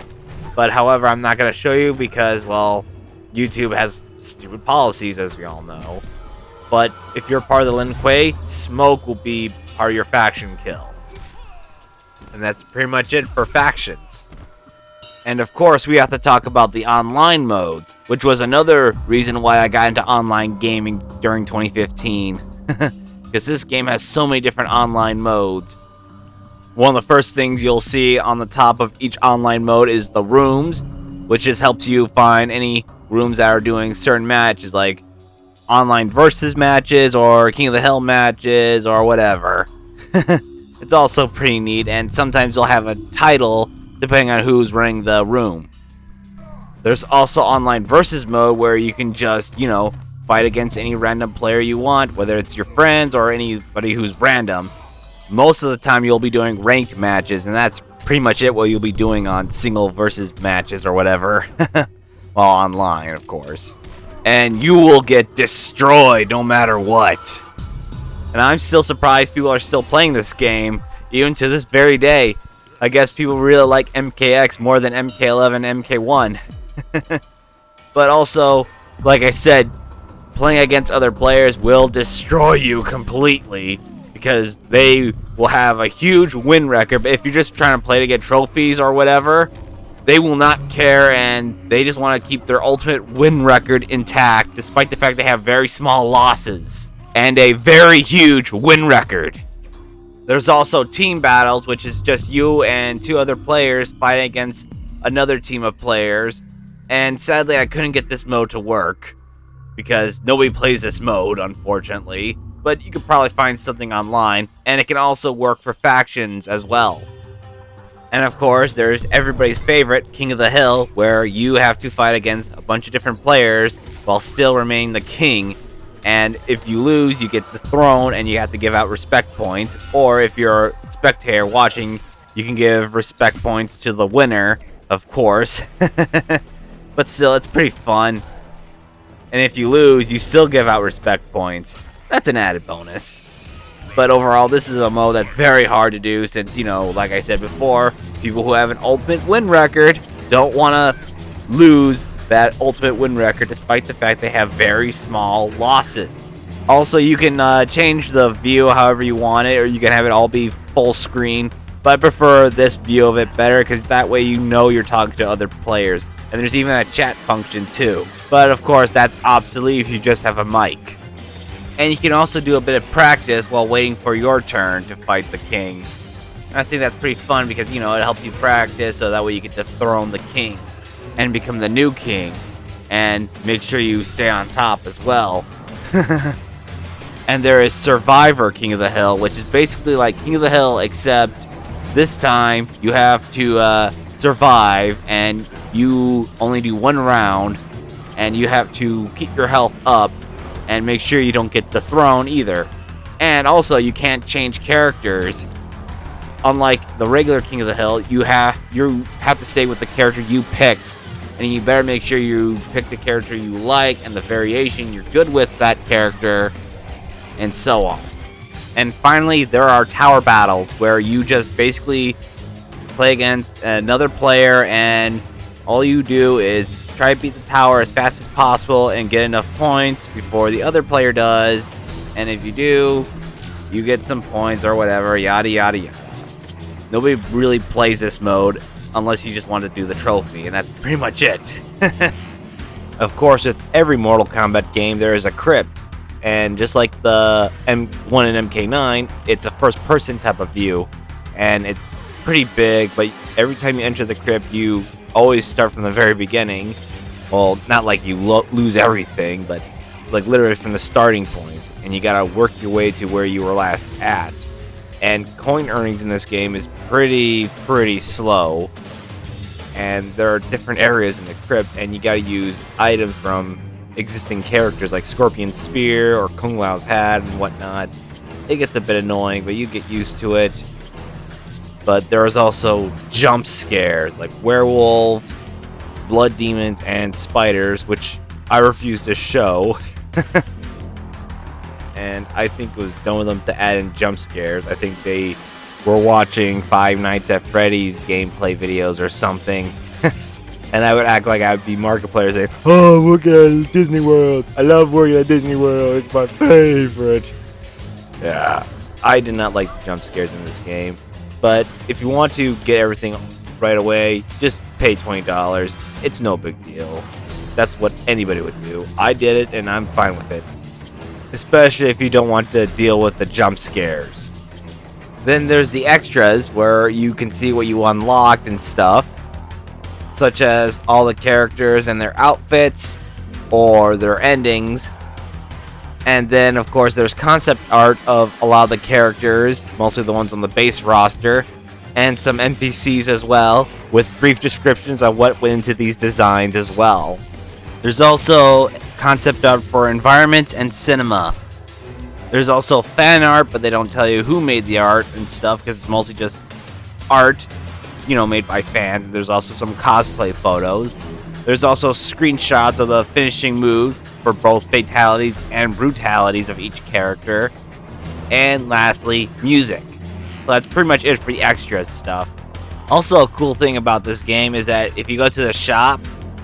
But however, I'm not going to show you because, well, YouTube has stupid policies, as we all know. But if you're part of the Lin Kuei, smoke will be part of your faction kill. And that's pretty much it for factions. And of course, we have to talk about the online modes, which was another reason why I got into online gaming during 2015. Because this game has so many different online modes. One of the first things you'll see on the top of each online mode is the rooms, which just helps you find any rooms that are doing certain matches, like online versus matches or King of the Hill matches or whatever. It's also pretty neat, and sometimes you'll have a title depending on who's running the room. There's also online versus mode where you can just, fight against any random player you want, whether it's your friends or anybody who's random. Most of the time you'll be doing ranked matches, and that's pretty much it what you'll be doing on single versus matches or whatever. Well, online, of course. And you will get destroyed no matter what. And I'm still surprised people are still playing this game, even to this very day. I guess people really like MKX more than MK11, MK1. But also, like I said, playing against other players will destroy you completely, because they will have a huge win record. But if you're just trying to play to get trophies or whatever, they will not care, and they just want to keep their ultimate win record intact, despite the fact they have very small losses and a very huge win record. There's also team battles, which is just you and 2 other players fighting against another team of players, and sadly I couldn't get this mode to work because nobody plays this mode, unfortunately, but you could probably find something online, and it can also work for factions as well. And of course, there's everybody's favorite, King of the Hill, where you have to fight against a bunch of different players while still remaining the king. And if you lose, you get the throne and you have to give out respect points. Or if you're a spectator watching, you can give respect points to the winner, of course. But still, it's pretty fun. And if you lose, you still give out respect points. That's an added bonus. But overall, this is a mode that's very hard to do since, like I said before, people who have an ultimate win record don't want to lose that ultimate win record despite the fact they have very small losses. Also, you can change the view however you want it, or you can have it all be full screen, but I prefer this view of it better because that way you're talking to other players. And there's even a chat function too. But of course, that's obsolete if you just have a mic. And you can also do a bit of practice while waiting for your turn to fight the king. And I think that's pretty fun because, it helps you practice so that way you get to dethrone the king and become the new king. And make sure you stay on top as well. And there is Survivor King of the Hill, which is basically like King of the Hill, except this time you have to survive and you only do one round and you have to keep your health up and make sure you don't get the throne either. And also, you can't change characters. Unlike the regular King of the Hill, you have to stay with the character you picked. And you better make sure you pick the character you like and the variation you're good with that character, and so on. And finally, there are tower battles where you just basically play against another player and all you do is try to beat the tower as fast as possible and get enough points before the other player does. And if you do, you get some points or whatever, yada yada yada. Nobody really plays this mode unless you just want to do the trophy, and that's pretty much it. Of course, with every Mortal Kombat game, there is a Krypt. And just like the one in MK9, it's a first-person type of view. And it's pretty big, but every time you enter the Krypt, you always start from the very beginning. Well, not like you lose everything, but like literally from the starting point, and you gotta work your way to where you were last at. And coin earnings in this game is pretty slow, and there are different areas in the Krypt, and you gotta use items from existing characters like Scorpion's Spear or Kung Lao's hat and whatnot. It gets a bit annoying, but you get used to it. But there is also jump scares like werewolves, blood demons, and spiders, which I refuse to show. And I think it was done with them to add in jump scares. I think they were watching Five Nights at Freddy's gameplay videos or something. And I would act like I would be Markiplier saying, "Oh, look at Disney World. I love working at Disney World. It's my favorite." Yeah, I did not like jump scares in this game. But if you want to get everything right away, just pay $20. It's no big deal. That's what anybody would do. I did it, and I'm fine with it. Especially if you don't want to deal with the jump scares. Then there's the extras, where you can see what you unlocked and stuff, such as all the characters and their outfits, or their endings. And then, of course, there's concept art of a lot of the characters, mostly the ones on the base roster, and some NPCs as well, with brief descriptions on what went into these designs as well. There's also concept art for environments and cinema. There's also fan art, but they don't tell you who made the art and stuff, because it's mostly just art, made by fans. There's also some cosplay photos. There's also screenshots of the finishing moves for both fatalities and brutalities of each character. And lastly, music. So that's pretty much it for the extras stuff. Also, a cool thing about this game is that if you go to the shop,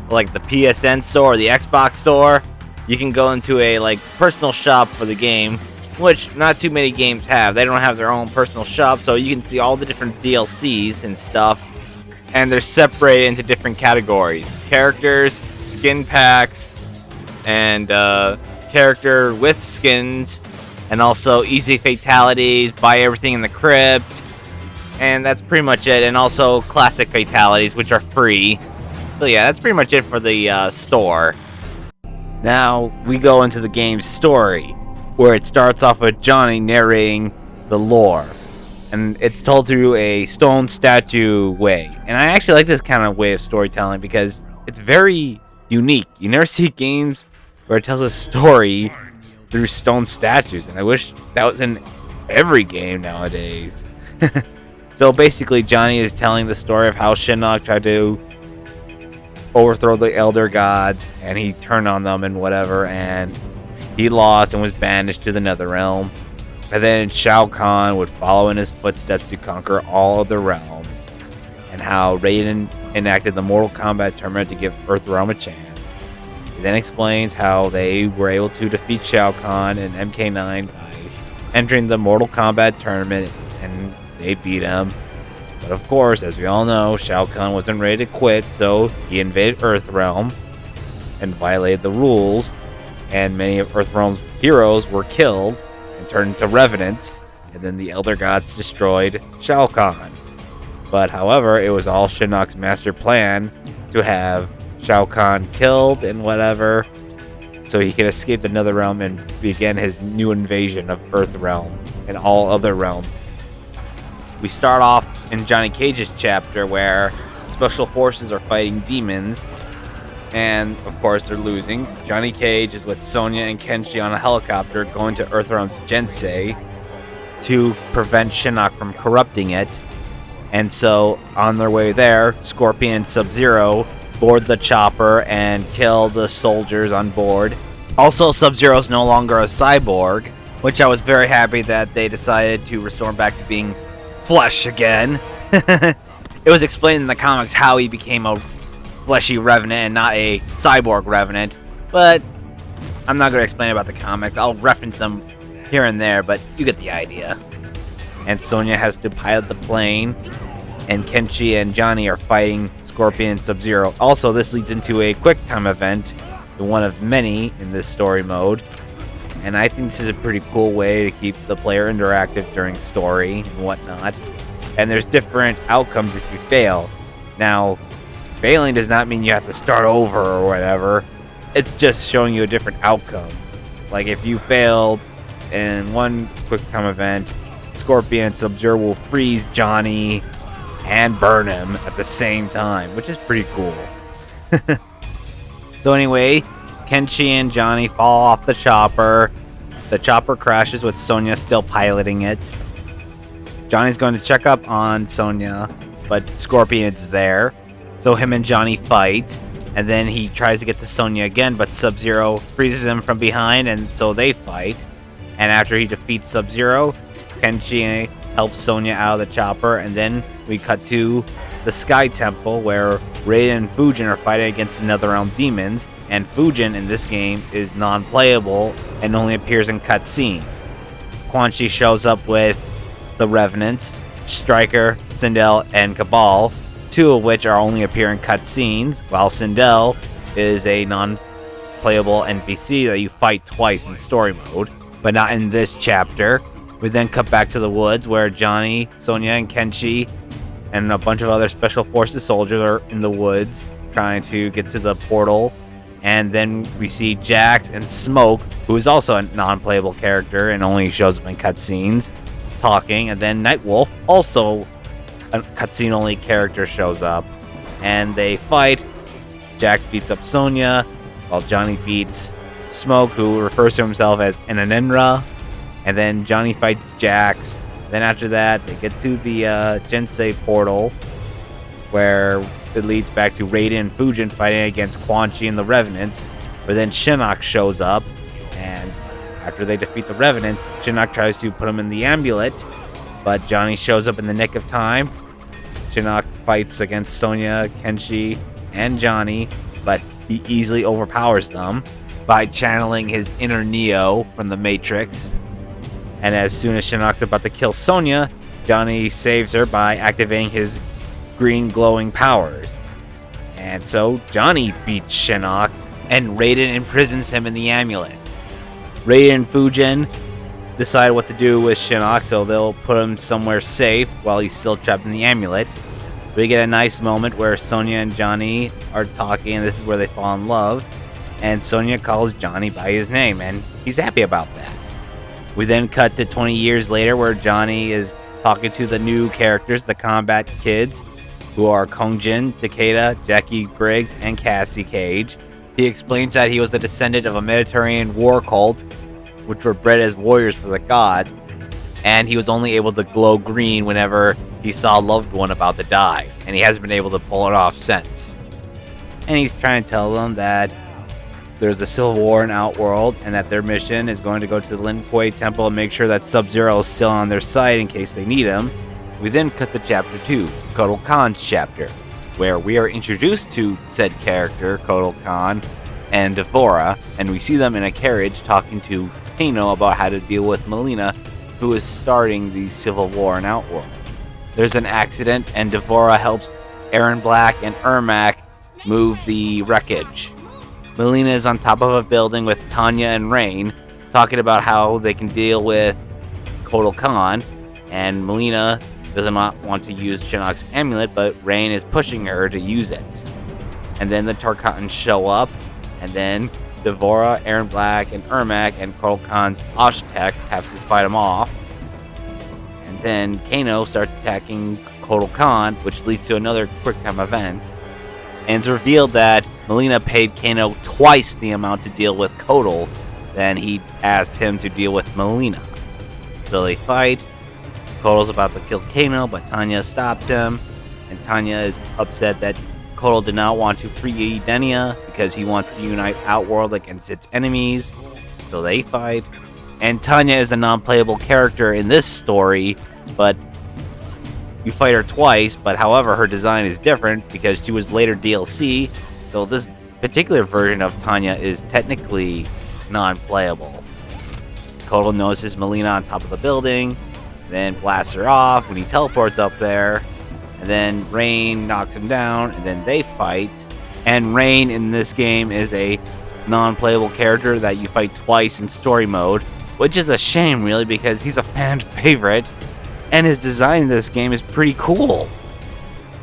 like the PSN store or the Xbox store, you can go into a personal shop for the game, which not too many games have. They don't have their own personal shop, so you can see all the different DLCs and stuff, and they're separated into different categories: characters, skin packs, and character with skins, and also easy fatalities, buy everything in the Krypt, And that's pretty much it. And also classic fatalities, which are free. So yeah, that's pretty much it for the store. Now we go into the game's story, where it starts off with Johnny narrating the lore. And it's told through a stone statue way. And I actually like this kind of way of storytelling because it's very unique. You never see games where it tells a story through stone statues. And I wish that was in every game nowadays. So basically, Johnny is telling the story of how Shinnok tried to overthrow the Elder Gods. And he turned on them and whatever. And he lost and was banished to the Netherrealm. And then Shao Kahn would follow in his footsteps to conquer all of the realms, and how Raiden enacted the Mortal Kombat tournament to give Earthrealm a chance. He then explains how they were able to defeat Shao Kahn and MK9 by entering the Mortal Kombat tournament, and they beat him. But of course, as we all know, Shao Kahn wasn't ready to quit, so he invaded Earthrealm and violated the rules, and many of Earthrealm's heroes were killed and turned into revenants, and then the Elder Gods destroyed Shao Kahn. But however, it was all Shinnok's master plan to have Shao Kahn killed and whatever, so he could escape the Netherrealm and begin his new invasion of Earthrealm and all other realms. We start off in Johnny Cage's chapter where special forces are fighting demons, and of course they're losing. Johnny Cage is with Sonya and Kenshi on a helicopter going to Earthrealm's Jinsei to prevent Shinnok from corrupting it. And so on their way there, Scorpion and Sub-Zero board the chopper and kill the soldiers on board. Also, Sub-Zero's no longer a cyborg, which I was very happy that they decided to restore him back to being flesh again. It was explained in the comics how he became a fleshy revenant and not a cyborg revenant, but I'm not going to explain about the comics. I'll reference them here and there, but you get the idea. And Sonya has to pilot the plane, and Kenshi and Johnny are fighting Scorpion and Sub-Zero. Also, this leads into a quick time event, the one of many in this story mode, and I think this is a pretty cool way to keep the player interactive during story and whatnot. And there's different outcomes if you fail. Now, failing does not mean you have to start over or whatever. It's just showing you a different outcome. Like if you failed in one quick time event, Scorpion and Sub-Zero will freeze Johnny and burn him at the same time, which is pretty cool. So anyway, Kenshi and Johnny fall off the chopper. The chopper crashes with Sonya still piloting it. Johnny's going to check up on Sonya, but Scorpion's there. So him and Johnny fight, and then he tries to get to Sonya again, but Sub-Zero freezes him from behind, and so they fight. And after he defeats Sub-Zero, Kenshi helps Sonya out of the chopper, and then we cut to the Sky Temple, where Raiden and Fujin are fighting against the Netherrealm demons, and Fujin in this game is non-playable and only appears in cutscenes. Quan Chi shows up with the Revenants, Stryker, Sindel, and Cabal, two of which are only appear in cutscenes, while Sindel is a non-playable NPC that you fight twice in story mode, but not in this chapter. We then cut back to the woods where Johnny, Sonya, and Kenshi and a bunch of other special forces soldiers are in the woods trying to get to the portal. And then we see Jax and Smoke, who is also a non-playable character and only shows up in cutscenes, talking. And then Nightwolf, also a cutscene-only character, shows up. And they fight. Jax beats up Sonya, while Johnny beats Smoke, who refers to himself as an Aninra. And then Johnny fights Jax. Then after that, they get to the Jinsei portal, where it leads back to Raiden and Fujin fighting against Quan Chi and the Revenants, where then Shinnok shows up, and after they defeat the Revenants, Shinnok tries to put him in the amulet, but Johnny shows up in the nick of time. Shinnok fights against Sonya, Kenshi, and Johnny, but he easily overpowers them by channeling his inner Neo from the Matrix. And as soon as Shinnok's about to kill Sonya, Johnny saves her by activating his green glowing powers. And so Johnny beats Shinnok, and Raiden imprisons him in the amulet. Raiden and Fujin decide what to do with Shinnok, so they'll put him somewhere safe while he's still trapped in the amulet. So we get a nice moment where Sonya and Johnny are talking, and this is where they fall in love. And Sonya calls Johnny by his name, and he's happy about that. We then cut to 20 years later, where Johnny is talking to the new characters, the Kombat kids, who are Kongjin, Takeda, Jackie Briggs, and Cassie Cage. He explains that he was a descendant of a Mediterranean war cult, which were bred as warriors for the gods, and he was only able to glow green whenever he saw a loved one about to die, and he hasn't been able to pull it off since. And he's trying to tell them that there's a civil war in Outworld, and that their mission is going to go to the Lin Kuei Temple and make sure that Sub-Zero is still on their side in case they need him. We then cut to Chapter 2, Kotal Khan's chapter, where we are introduced to said character, Kotal Khan, and D'Vorah, and we see them in a carriage talking to Kano about how to deal with Melina, who is starting the civil war in Outworld. There's an accident, and D'Vorah helps Aaron Black and Ermac move the wreckage. Melina is on top of a building with Tanya and Rain, talking about how they can deal with Kotal Khan, and Melina does not want to use Shinnok's amulet, but Rain is pushing her to use it. And then the Tarkatans show up, and then D'Vorah, Aaron Black, and Ermac and Kotal Khan's Oshtek have to fight him off. And then Kano starts attacking Kotal Khan, which leads to another quick-time event. And it's revealed that Melina paid Kano twice the amount to deal with Kotal than he asked him to deal with Melina. So they fight. Kotal's about to kill Kano, but Tanya stops him. And Tanya is upset that Kotal did not want to free Edenia because he wants to unite Outworld against its enemies. So they fight. And Tanya is a non-playable character in this story, but you fight her twice, but however, her design is different because she was later DLC, so this particular version of Tanya is technically non-playable. Kotal notices Melina on top of the building, then blasts her off when he teleports up there, and then Rain knocks him down, and then they fight. And Rain in this game is a non-playable character that you fight twice in story mode, which is a shame really because he's a fan favorite. And his design in this game is pretty cool.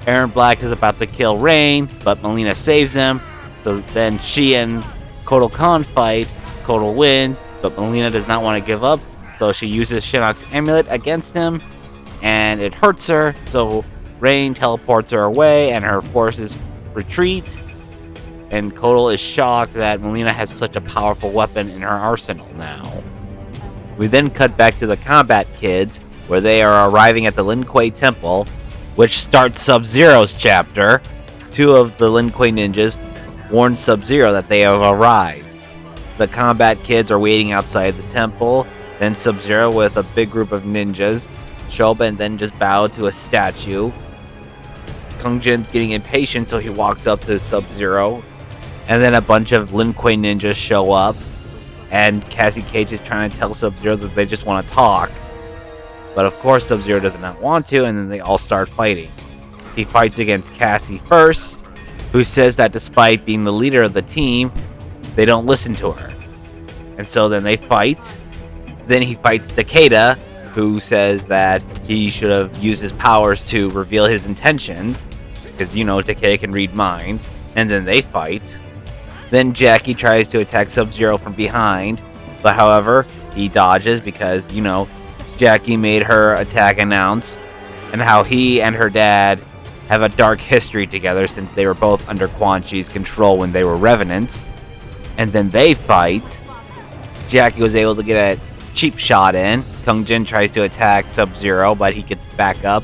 Aaron Black is about to kill Rain, but Melina saves him. So then she and Kotal Khan fight. Kotal wins, but Melina does not want to give up. So she uses Shinnok's amulet against him, and it hurts her. So Rain teleports her away, and her forces retreat. And Kotal is shocked that Melina has such a powerful weapon in her arsenal now. We then cut back to the Kombat kids, where they are arriving at the Lin Kuei Temple, which starts Sub-Zero's chapter. Two of the Lin Kuei ninjas warn Sub-Zero that they have arrived. The Kombat kids are waiting outside the temple, then Sub-Zero with a big group of ninjas show up and then just bow to a statue. Kung Jin's getting impatient, so he walks up to Sub-Zero, and then a bunch of Lin Kuei ninjas show up, and Cassie Cage is trying to tell Sub-Zero that they just want to talk. But of course Sub-Zero does not want to, and then they all start fighting. He fights against Cassie first, who says that despite being the leader of the team, they don't listen to her. And so then they fight. Then he fights Takeda, who says that he should have used his powers to reveal his intentions, because Takeda can read minds. And then they fight. Then Jackie tries to attack Sub-Zero from behind, but however, he dodges because, Jackie made her attack announced, and how he and her dad have a dark history together since they were both under Quan Chi's control when they were Revenants. And then they fight. Jackie was able to get a cheap shot in. Kung Jin tries to attack Sub-Zero, but he gets back up,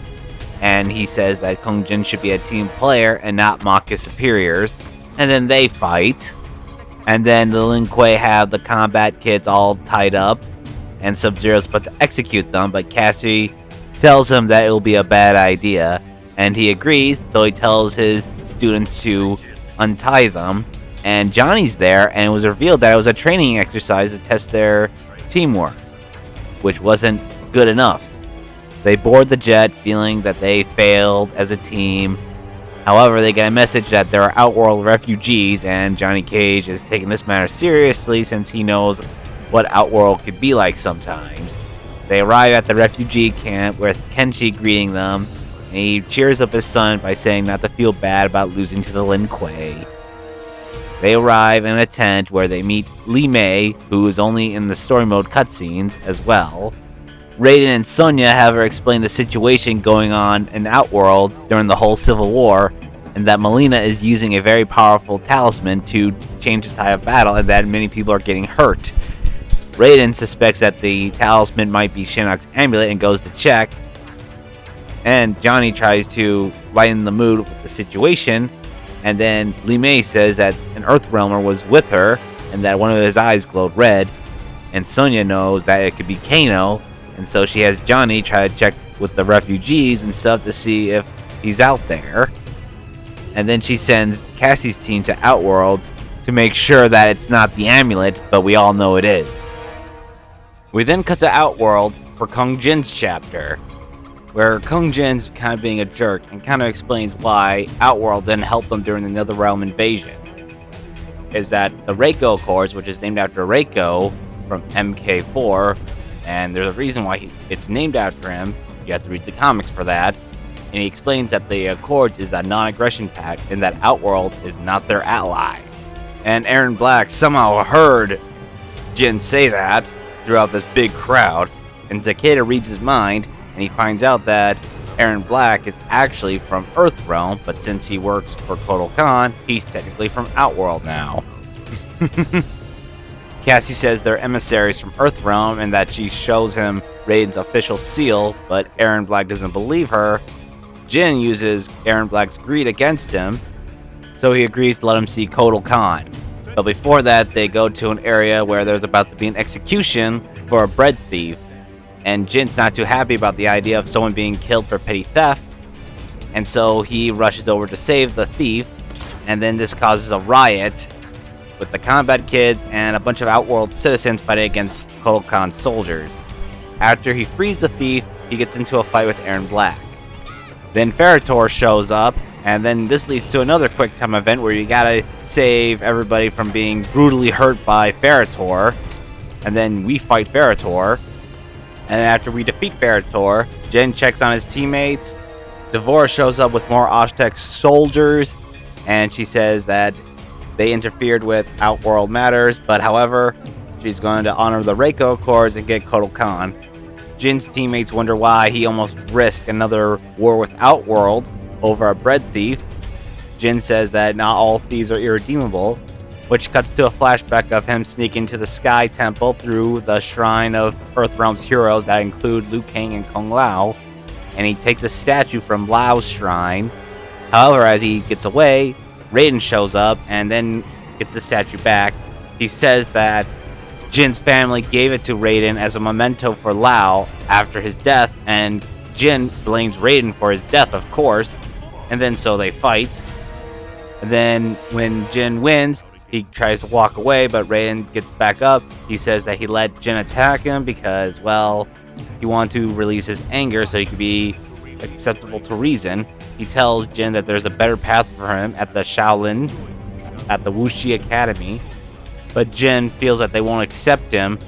and he says that Kung Jin should be a team player and not mock his superiors. And then they fight. And then the Lin Kuei have the Kombat kids all tied up, and Sub-Zero's about to execute them, but Cassie tells him that it'll be a bad idea, and he agrees, so he tells his students to untie them, and Johnny's there, and it was revealed that it was a training exercise to test their teamwork, which wasn't good enough. They board the jet, feeling that they failed as a team. However, they get a message that there are Outworld refugees, and Johnny Cage is taking this matter seriously since he knows what Outworld could be like sometimes. They arrive at the refugee camp with Kenshi greeting them, and he cheers up his son by saying not to feel bad about losing to the Lin Kuei. They arrive in a tent where they meet Li Mei, who is only in the story mode cutscenes as well. Raiden and Sonya have her explain the situation going on in Outworld during the whole Civil War, and that Melina is using a very powerful talisman to change the tide of battle, and that many people are getting hurt. Raiden suspects that the talisman might be Shinnok's amulet and goes to check, and Johnny tries to lighten the mood with the situation, and then Li Mei says that an Earthrealmer was with her, and that one of his eyes glowed red, and Sonya knows that it could be Kano, and so she has Johnny try to check with the refugees and stuff to see if he's out there. And then she sends Cassie's team to Outworld to make sure that it's not the amulet, but we all know it is. We then cut to Outworld for Kung Jin's chapter, where Kung Jin's kind of being a jerk and kind of explains why Outworld didn't help them during the Netherrealm invasion. Is that the Reiko Accords, which is named after Reiko from MK4, and there's a reason why it's named after him. You have to read the comics for that. And he explains that the Accords is a non-aggression pact and that Outworld is not their ally. And Aaron Black somehow heard Jin say that throughout this big crowd, and Takeda reads his mind, and he finds out that Aaron Black is actually from Earthrealm, but since he works for Kotal Khan, he's technically from Outworld now. Cassie says they're emissaries from Earthrealm and that she shows him Raiden's official seal, but Aaron Black doesn't believe her. Jin uses Aaron Black's greed against him, so he agrees to let him see Kotal Khan. But before that, they go to an area where there's about to be an execution for a bread thief, and Jin's not too happy about the idea of someone being killed for petty theft, and so he rushes over to save the thief, and then this causes a riot with the Kombat kids and a bunch of Outworld citizens fighting against Kotal Khan's soldiers. After he frees the thief, he gets into a fight with Aaron Black. Then Ferritor shows up, and then this leads to another quick time event where you gotta save everybody from being brutally hurt by Ferritor, and then we fight Ferritor. And after we defeat Ferritor, Jin checks on his teammates. Devora shows up with more Aztec soldiers, and she says that they interfered with Outworld matters, but however, she's going to honor the Reiko Accords and get Kotal Khan. Jin's teammates wonder why he almost risked another war with Outworld over a bread thief. Jin says that not all thieves are irredeemable, which cuts to a flashback of him sneaking to the Sky Temple through the shrine of Earthrealm's heroes that include Liu Kang and Kung Lao, and he takes a statue from Lao's shrine. However, as he gets away, Raiden shows up and then gets the statue back. He says that Jin's family gave it to Raiden as a memento for Lao after his death, and Jin blames Raiden for his death, of course, and then so they fight. And then when Jin wins, he tries to walk away, but Raiden gets back up. He says that he let Jin attack him because, well, he wanted to release his anger so he could be acceptable to reason. He tells Jin that there's a better path for him at the Shaolin, at the Wuxi Academy, but Jin feels that they won't accept him,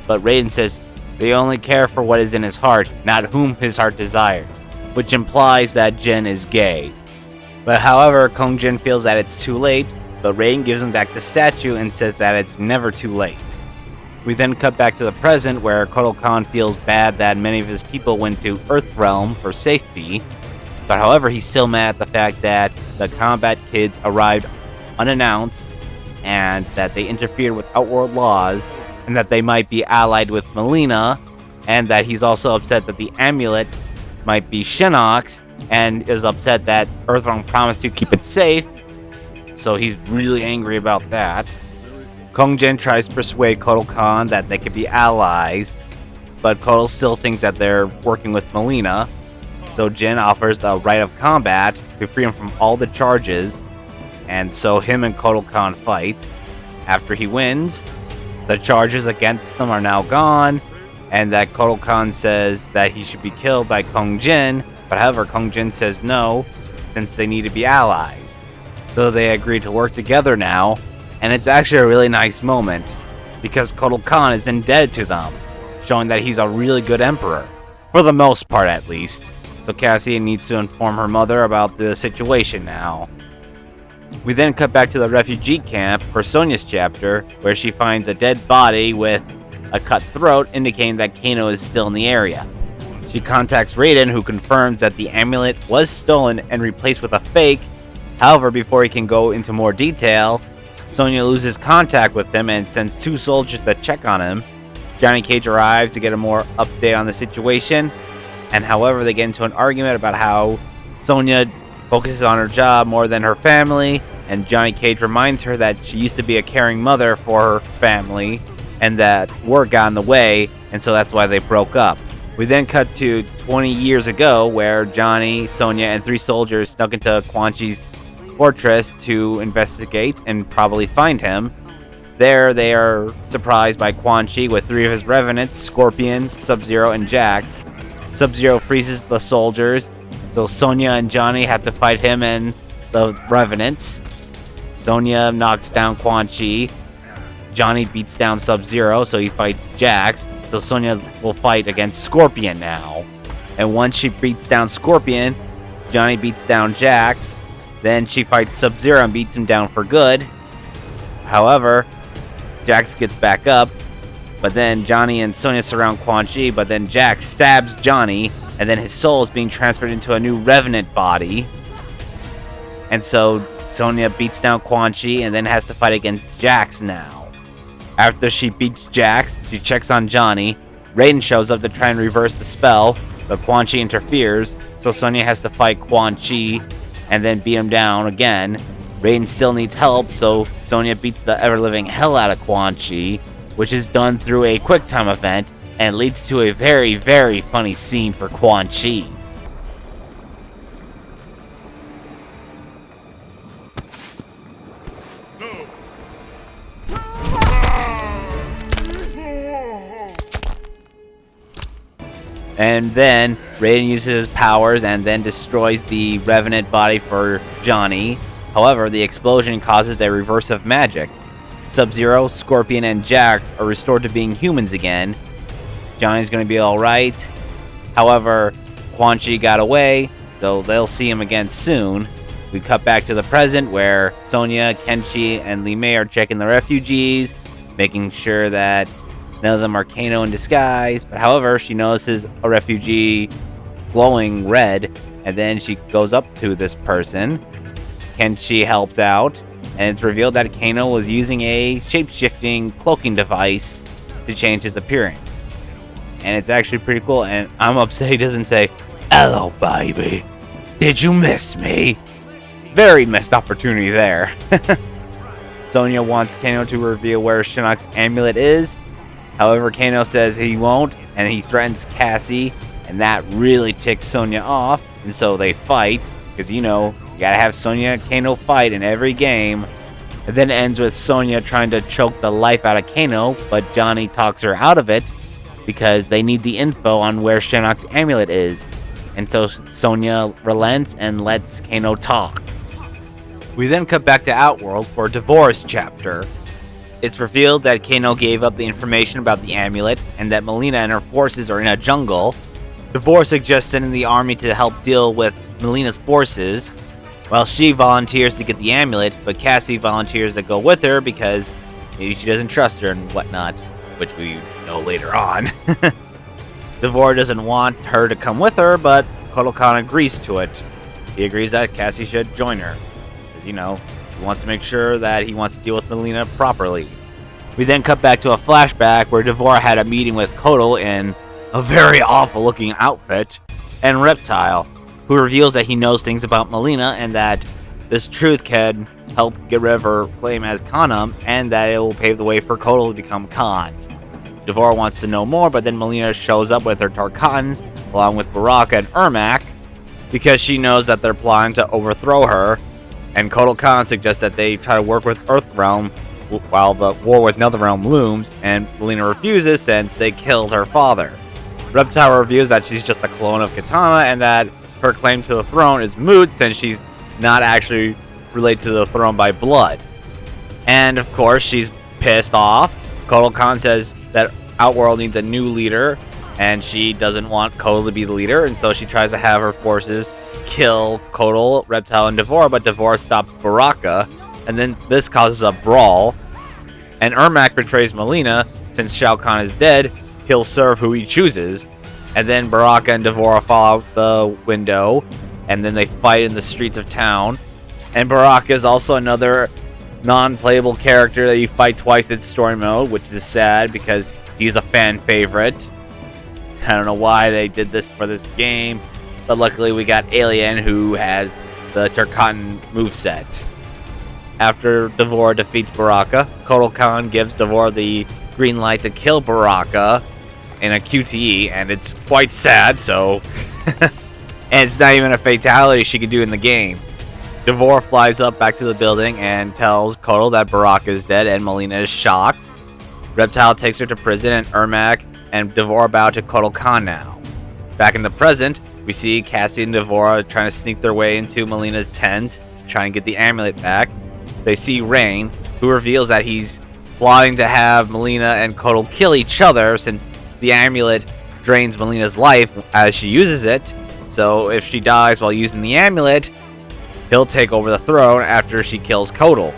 but Raiden says they only care for what is in his heart, not whom his heart desires, which implies that Jin is gay. But however, Kung Jin feels that it's too late, but Raiden gives him back the statue and says that it's never too late. We then cut back to the present where Kotal Khan feels bad that many of his people went to Earthrealm for safety, but however he's still mad at the fact that the Kombat kids arrived unannounced and that they interfered with Outworld laws and that they might be allied with Melina, and that he's also upset that the amulet might be Shinnok's and is upset that Earthrealm promised to keep it safe, so he's really angry about that. Kung Jin tries to persuade Kotal Khan that they could be allies, but Kotal still thinks that they're working with Melina, so Jin offers the right of combat to free him from all the charges, and so him and Kotal Khan fight. After he wins, the charges against them are now gone, and that Kotal Khan says that he should be killed by Kung Jin, but however Kung Jin says no, since they need to be allies. So they agree to work together now, and it's actually a really nice moment, because Kotal Khan is indebted to them, showing that he's a really good emperor. For the most part, at least. So Cassie needs to inform her mother about the situation now. We then cut back to the refugee camp for Sonya's chapter, where she finds a dead body with a cut throat, indicating that Kano is still in the area. She contacts Raiden, who confirms that the amulet was stolen and replaced with a fake. However, before he can go into more detail, Sonya loses contact with him and sends 2 soldiers to check on him. Johnny Cage arrives to get a more update on the situation, and however, they get into an argument about how Sonya focuses on her job more than her family, and Johnny Cage reminds her that she used to be a caring mother for her family, and that work got in the way, and so that's why they broke up. We then cut to 20 years ago, where Johnny, Sonya, and 3 soldiers snuck into Quan Chi's fortress to investigate and probably find him. There, they are surprised by Quan Chi with 3 of his revenants, Scorpion, Sub-Zero, and Jax. Sub-Zero freezes the soldiers, so Sonya and Johnny have to fight him and the revenants. Sonya knocks down Quan Chi. Johnny beats down Sub-Zero, so he fights Jax. So Sonya will fight against Scorpion now. And once she beats down Scorpion, Johnny beats down Jax. Then she fights Sub-Zero and beats him down for good. However, Jax gets back up, but then Johnny and Sonya surround Quan Chi, but then Jax stabs Johnny, and then his soul is being transferred into a new Revenant body. And so Sonya beats down Quan Chi and then has to fight against Jax now. After she beats Jax, she checks on Johnny. Raiden shows up to try and reverse the spell, but Quan Chi interferes, so Sonya has to fight Quan Chi and then beat him down again. Raiden still needs help, so Sonya beats the ever-living hell out of Quan Chi, which is done through a quick-time event and leads to a very, very funny scene for Quan Chi. And then Raiden uses his powers and then destroys the Revenant body for Johnny. However, the explosion causes a reverse of magic. Sub-Zero, Scorpion, and Jax are restored to being humans again. Johnny's going to be alright. However, Quan Chi got away, so they'll see him again soon. We cut back to the present where Sonya, Kenshi, and Li Mei are checking the refugees, making sure that none of them are Kano in disguise. But however, she notices a refugee glowing red, and then she goes up to this person. Kenshi helps out, and it's revealed that Kano was using a shape-shifting cloaking device to change his appearance. And it's actually pretty cool, and I'm upset he doesn't say, "Hello, baby. Did you miss me?" Very missed opportunity there. Sonya wants Kano to reveal where Shinnok's amulet is. However, Kano says he won't, and he threatens Cassie, and that really ticks Sonya off, and so they fight, because you know, you gotta have Sonya and Kano fight in every game. It then ends with Sonya trying to choke the life out of Kano, but Johnny talks her out of it because they need the info on where Shinnok's amulet is. And so Sonya relents and lets Kano talk. We then cut back to Outworld for Devorah's chapter. It's revealed that Kano gave up the information about the amulet and that Mileena and her forces are in a jungle. Devorah suggests sending the army to help deal with Mileena's forces, while she volunteers to get the amulet, but Cassie volunteers to go with her because maybe she doesn't trust her and whatnot, which we know later on. Devorah doesn't want her to come with her, but Kotal Khan agrees to it. He agrees that Cassie should join her, because, you know, he wants to make sure that he wants to deal with Mileena properly. We then cut back to a flashback where Devorah had a meeting with Kotal in a very awful-looking outfit, and Reptile, who reveals that he knows things about Mileena and that this truth can help get rid of her claim as Khanum, and that it will pave the way for Kotal to become Khan. Devorah wants to know more, but then Mileena shows up with her Tarkatans, along with Baraka and Ermac, because she knows that they're plotting to overthrow her, and Kotal Khan suggests that they try to work with Earthrealm while the war with Netherrealm looms, and Mileena refuses since they killed her father. Reptile reveals that she's just a clone of Katana, and that her claim to the throne is moot since she's not actually related to the throne by blood. And of course, she's pissed off Kotal Khan says that Outworld needs a new leader, and she doesn't want Kotal to be the leader, and so she tries to have her forces kill Kotal, Reptile, and Devora, but Devora stops Baraka, and then this causes a brawl, and Ermac betrays Melina. Since Shao Kahn is dead, he'll serve who he chooses, and then Baraka and Devora fall out the window, and then they fight in the streets of town, and Baraka is also another non-playable character that you fight twice in story mode, which is sad because he's a fan favorite. I don't know why they did this for this game, but luckily we got Alien, who has the Turcotten moveset. After Devora defeats Baraka, Kotal Khan gives Devora the green light to kill Baraka in a QTE, and it's quite sad, so... and it's not even a fatality she could do in the game. Devora flies up back to the building and tells Kotal that Baraka is dead, and Melina is shocked. Reptile takes her to prison, and Ermac and Devora bow to Kotal Khan now. Back in the present, we see Cassie and Devora trying to sneak their way into Melina's tent to try and get the amulet back. They see Rain, who reveals that he's plotting to have Melina and Kotal kill each other since the amulet drains Melina's life as she uses it. So if she dies while using the amulet, he'll take over the throne after she kills Kotal.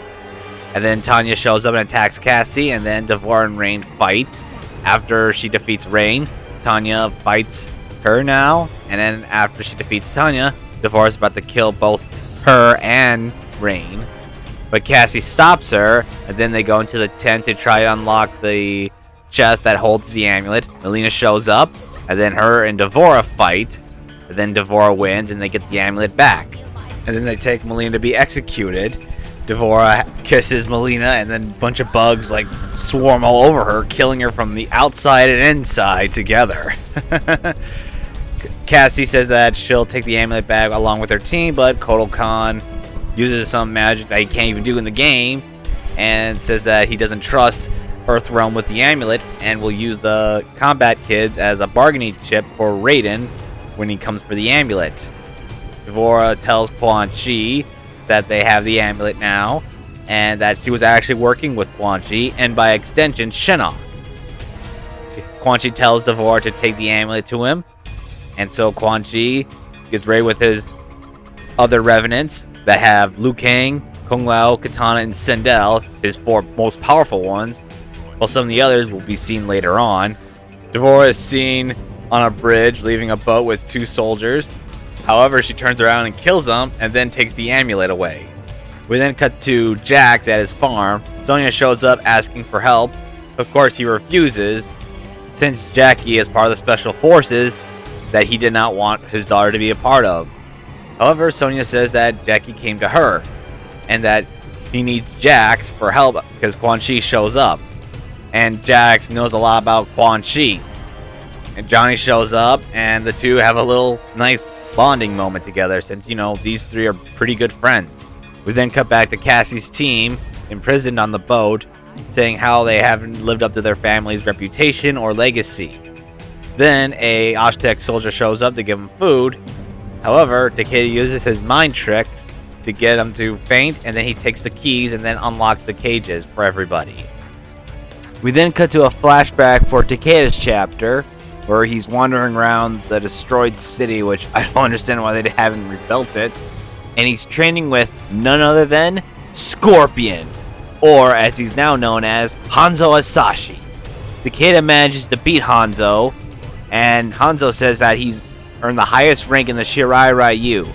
And then Tanya shows up and attacks Cassie, and then Devora and Rain fight. After she defeats Rain, Tanya fights her now, and then after she defeats Tanya, Devora is about to kill both her and Rain. But Cassie stops her, and then they go into the tent to try to unlock the chest that holds the amulet. Melina shows up, and then her and Devora fight, and then Devora wins, and they get the amulet back. And then they take Melina to be executed. Devora kisses Melina, and then a bunch of bugs like swarm all over her, killing her from the outside and inside together. Cassie says that she'll take the amulet back along with her team, but Kotal Khan uses some magic that he can't even do in the game, and says that he doesn't trust Earthrealm with the amulet, and will use the Kombat kids as a bargaining chip for Raiden when he comes for the amulet. Devora tells Quan Chi that they have the amulet now, and that she was actually working with Quan Chi, and by extension, Shinnok. Quan Chi tells Devora to take the amulet to him, and so Quan Chi gets ready with his other revenants that have Liu Kang, Kung Lao, Katana, and Sindel, his 4 most powerful ones, while some of the others will be seen later on. Devora is seen on a bridge leaving a boat with 2 soldiers. However, she turns around and kills them, and then takes the amulet away. We then cut to Jax at his farm. Sonya shows up asking for help. Of course, he refuses, since Jackie is part of the Special Forces that he did not want his daughter to be a part of. However, Sonya says that Jackie came to her, and that he needs Jax for help because Quan Chi shows up. And Jax knows a lot about Quan Chi. And Johnny shows up, and the two have a little nice bonding moment together since, you know, these 3 are pretty good friends. We then cut back to Cassie's team, imprisoned on the boat, saying how they haven't lived up to their family's reputation or legacy. Then a Aztec soldier shows up to give him food. However, Takeda uses his mind trick to get him to faint, and then he takes the keys and then unlocks the cages for everybody. We then cut to a flashback for Takeda's chapter, where he's wandering around the destroyed city, which I don't understand why they haven't rebuilt it, and he's training with none other than Scorpion, or as he's now known as, Hanzo Asashi. Takeda manages to beat Hanzo, and Hanzo says that he's earned the highest rank in the Shirai Ryu.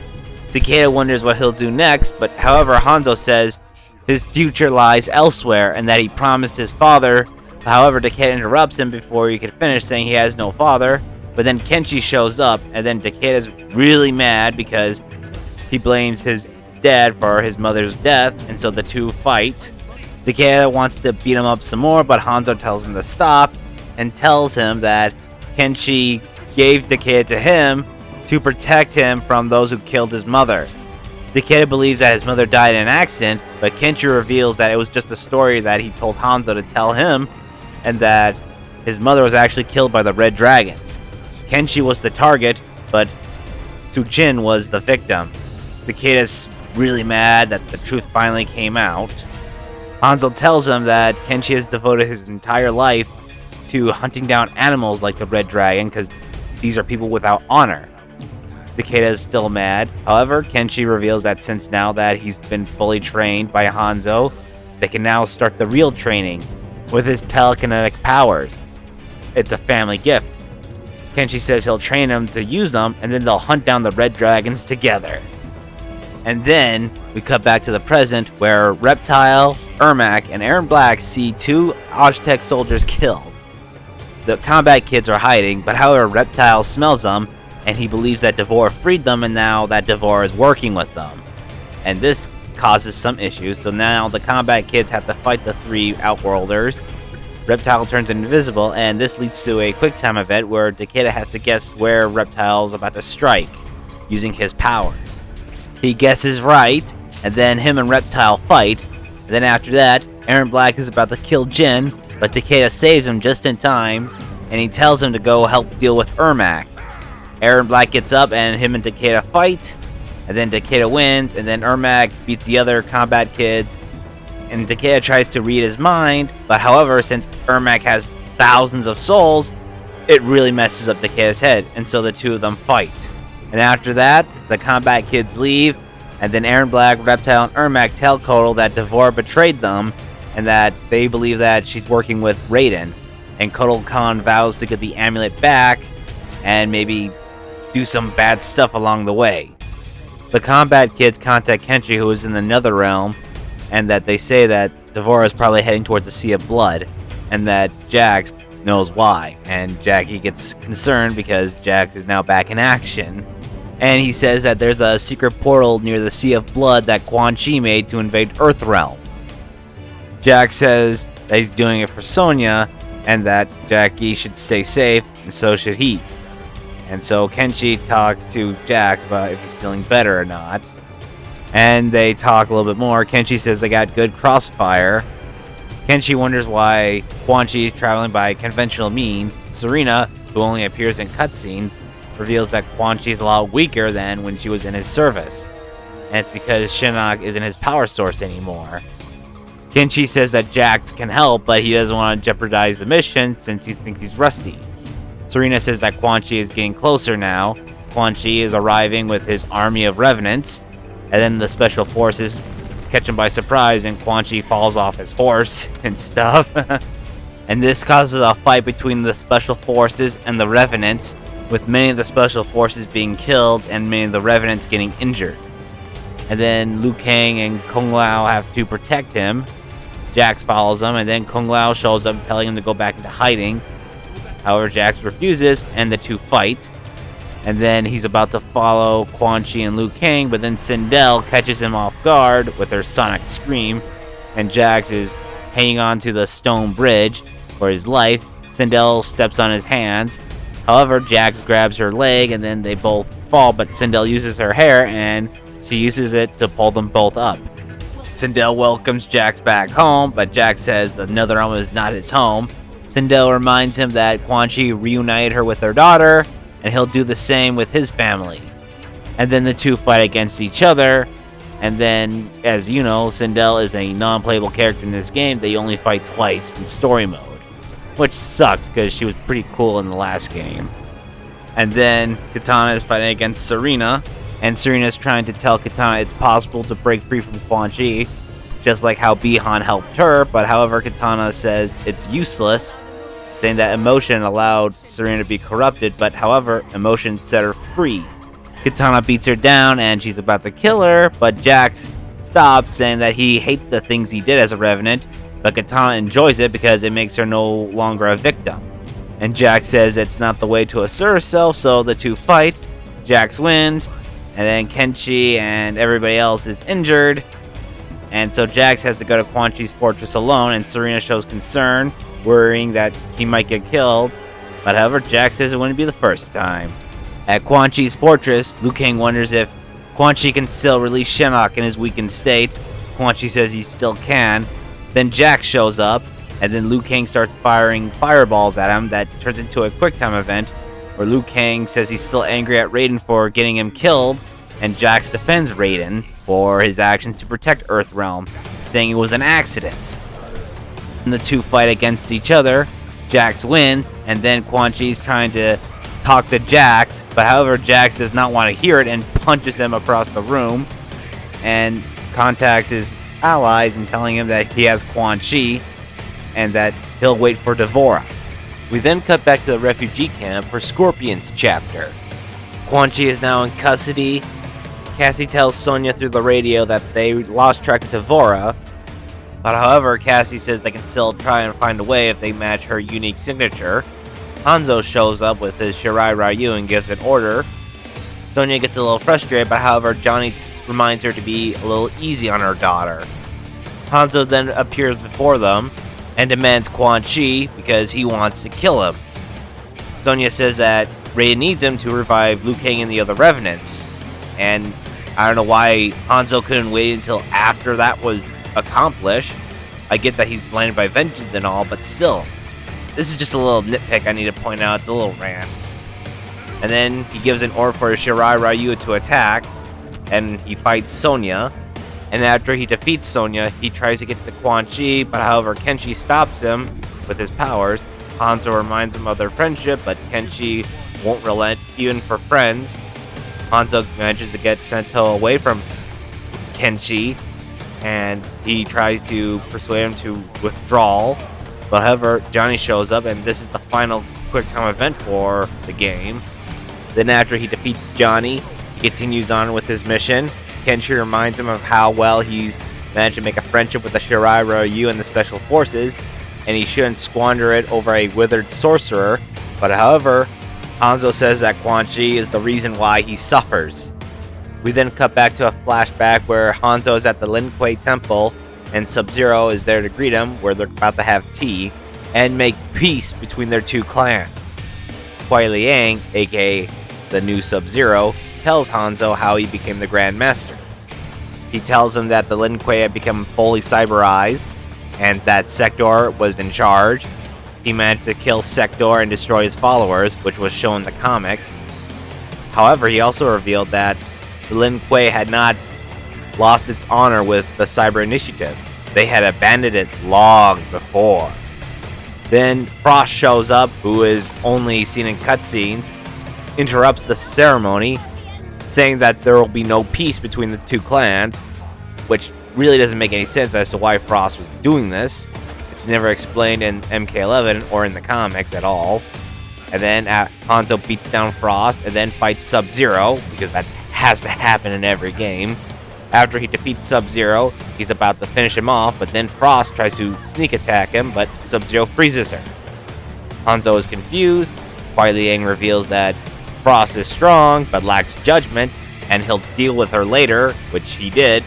Takeda wonders what he'll do next, but however, Hanzo says his future lies elsewhere and that he promised his father. However, Takeda interrupts him before he can finish, saying he has no father. But then Kenshi shows up, and then Takeda's really mad because he blames his dad for his mother's death, and so the two fight. Takeda wants to beat him up some more, but Hanzo tells him to stop and tells him that Kenshi gave Takeda to him to protect him from those who killed his mother. Takeda believes that his mother died in an accident, but Kenshi reveals that it was just a story that he told Hanzo to tell him, and that his mother was actually killed by the Red Dragons. Kenshi was the target, but Tsuchin was the victim. Takeda's really mad that the truth finally came out. Hanzo tells him that Kenshi has devoted his entire life to hunting down animals like the Red Dragon because these are people without honor. Takeda is still mad. However, Kenshi reveals that since now that he's been fully trained by Hanzo, they can now start the real training with his telekinetic powers. It's a family gift. Kenshi says he'll train him to use them, and then they'll hunt down the Red Dragons together. And then we cut back to the present, where Reptile, Ermac, and Aaron Black see 2 Aztec soldiers killed. The combat kids are hiding, but however, Reptile smells them, and he believes that Devore freed them, and now that Devore is working with them. And this causes some issues, so now the combat kids have to fight the 3 Outworlders. Reptile turns invisible, and this leads to a quick time event where Takeda has to guess where Reptile's about to strike, using his powers. He guesses right, and then him and Reptile fight, and then after that, Aaron Black is about to kill Jin, but Takeda saves him just in time, and he tells him to go help deal with Ermac. Aaron Black gets up, and him and Takeda fight, and then Takeda wins, and then Ermac beats the other combat kids, and Takeda tries to read his mind, but however, since Ermac has thousands of souls, it really messes up Takeda's head, and so the 2 of them fight. And after that, the combat kids leave, and then Aaron Black, Reptile, and Ermac tell Kotal that Devore betrayed them, and that they believe that she's working with Raiden, and Kotal Khan vows to get the amulet back, and maybe do some bad stuff along the way. The combat kids contact Kenshi, who is in the Nether Realm, and that they say that Devore is probably heading towards the Sea of Blood, and that Jax knows why. And Jackie gets concerned because Jax is now back in action. And he says that there's a secret portal near the Sea of Blood that Quan Chi made to invade Earthrealm. Jax says that he's doing it for Sonya, and that Jackie should stay safe, and so should he. And so Kenshi talks to Jax about if he's feeling better or not. And they talk a little bit more. Kenshi says they got good crossfire. Kenshi wonders why Quan Chi is traveling by conventional means. Serena, who only appears in cutscenes, reveals that Quan Chi is a lot weaker than when she was in his service. And it's because Shinnok isn't his power source anymore. Kenshi says that Jax can help, but he doesn't want to jeopardize the mission since he thinks he's rusty. Serena says that Quan Chi is getting closer now. Quan Chi is arriving with his army of revenants, and then the special forces catch him by surprise, and Quan Chi falls off his horse and stuff. And this causes a fight between the special forces and the revenants, with many of the special forces being killed and many of the revenants getting injured. And then Liu Kang and Kung Lao have to protect him. Jax follows him, and then Kung Lao shows up telling him to go back into hiding. However, Jax refuses, and the 2 fight. And then he's about to follow Quan Chi and Liu Kang, but then Sindel catches him off guard with her sonic scream, and Jax is hanging on to the stone bridge for his life. Sindel steps on his hands. However, Jax grabs her leg, and then they both fall, but Sindel uses her hair, and she uses it to pull them both up. Sindel welcomes Jax back home, but Jax says the Netherrealm is not his home. Sindel reminds him that Quan Chi reunited her with her daughter, and he'll do the same with his family. And then the 2 fight against each other, and then, as you know, Sindel is a non-playable character in this game. They only fight twice in story mode, which sucks because she was pretty cool in the last game. And then Katana is fighting against Serena, and Serena is trying to tell Katana it's possible to break free from Quan Chi, just like how Bihan helped her, but however, Katana says it's useless, saying that emotion allowed Serena to be corrupted, but however, emotion set her free. Katana beats her down, and she's about to kill her, but Jax stops, saying that he hates the things he did as a Revenant, but Katana enjoys it because it makes her no longer a victim. And Jax says it's not the way to assert herself, so the 2 fight. Jax wins, and then Kenshi and everybody else is injured, and so Jax has to go to Quan Chi's fortress alone, and Serena shows concern, worrying that he might get killed, but however, Jax says it wouldn't be the first time. At Quan Chi's fortress, Liu Kang wonders if Quan Chi can still release Shinnok in his weakened state. Quan Chi says he still can. Then Jax shows up, and then Liu Kang starts firing fireballs at him that turns into a QuickTime event, where Liu Kang says he's still angry at Raiden for getting him killed, and Jax defends Raiden for his actions to protect Earthrealm, saying it was an accident. And the two fight against each other. Jax wins, and then Quan Chi's trying to talk to Jax, but however, Jax does not want to hear it and punches him across the room and contacts his allies and telling him that he has Quan Chi and that he'll wait for D'Vorah. We then cut back to the refugee camp for Scorpion's chapter. Quan Chi is now in custody. Cassie tells Sonya through the radio that they lost track of D'Vorah, but however, Cassie says they can still try and find a way if they match her unique signature. Hanzo shows up with his Shirai Ryu and gives an order. Sonya gets a little frustrated, but however, Johnny reminds her to be a little easy on her daughter. Hanzo then appears before them and demands Quan Chi because he wants to kill him. Sonya says that Raiden needs him to revive Liu Kang and the other Revenants, and I don't know why Hanzo couldn't wait until after that was accomplished. I get that he's blinded by vengeance and all, but still, this is just a little nitpick I need to point out. It's a little rant. And then he gives an order for Shirai Ryu to attack, and he fights Sonya. And after he defeats Sonya, he tries to get to Quan Chi, but however, Kenshi stops him with his powers. Hanzo reminds him of their friendship, but Kenshi won't relent even for friends. Hanzo manages to get Sento away from Kenshi, and he tries to persuade him to withdraw. But however, Johnny shows up, and this is the final quick time event for the game. Then after he defeats Johnny, he continues on with his mission. Kenshi reminds him of how well he's managed to make a friendship with the Shirai Ryu and the Special Forces, and he shouldn't squander it over a withered sorcerer. But however, Hanzo says that Quan Chi is the reason why he suffers. We then cut back to a flashback where Hanzo is at the Lin Kuei Temple and Sub-Zero is there to greet him, where they're about to have tea and make peace between their two clans. Kuai Liang, aka the new Sub-Zero, tells Hanzo how he became the Grand Master. He tells him that the Lin Kuei had become fully cyberized and that Sector was in charge. He managed to kill Sector and destroy his followers, which was shown in the comics. However, he also revealed that the Lin Kuei had not lost its honor with the Cyber Initiative. They had abandoned it long before. Then Frost shows up, who is only seen in cutscenes, interrupts the ceremony, saying that there will be no peace between the two clans, which really doesn't make any sense as to why Frost was doing this. It's never explained in MK11 or in the comics at all. And then Hanzo beats down Frost and then fights Sub-Zero, because that has to happen in every game. After he defeats Sub-Zero, he's about to finish him off, but then Frost tries to sneak attack him, but Sub-Zero freezes her. Hanzo is confused. Kuai Liang reveals that Frost is strong, but lacks judgment, and he'll deal with her later, which he did,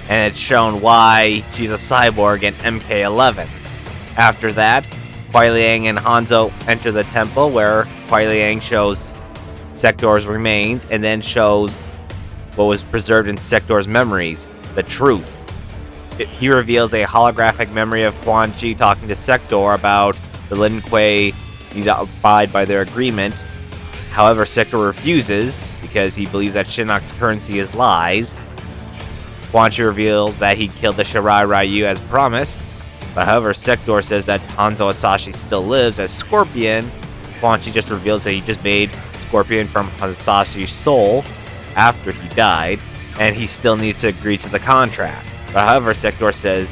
and it's shown why she's a cyborg in MK11. After that, Kuai Liang and Hanzo enter the temple, where Kuai Liang shows Sector's remains, and then shows what was preserved in Sector's memories, the truth. He reveals a holographic memory of Quan Chi talking to Sector about the Lin Kuei need to abide by their agreement. However, Sector refuses because he believes that Shinnok's currency is lies. Quan Chi reveals that he killed the Shirai Ryu as promised, but however, Sector says that Hanzo Hasashi still lives as Scorpion. Quan Chi just reveals that he just made Scorpion from Hasashi's soul after he died, and he still needs to agree to the contract. But however, Sector says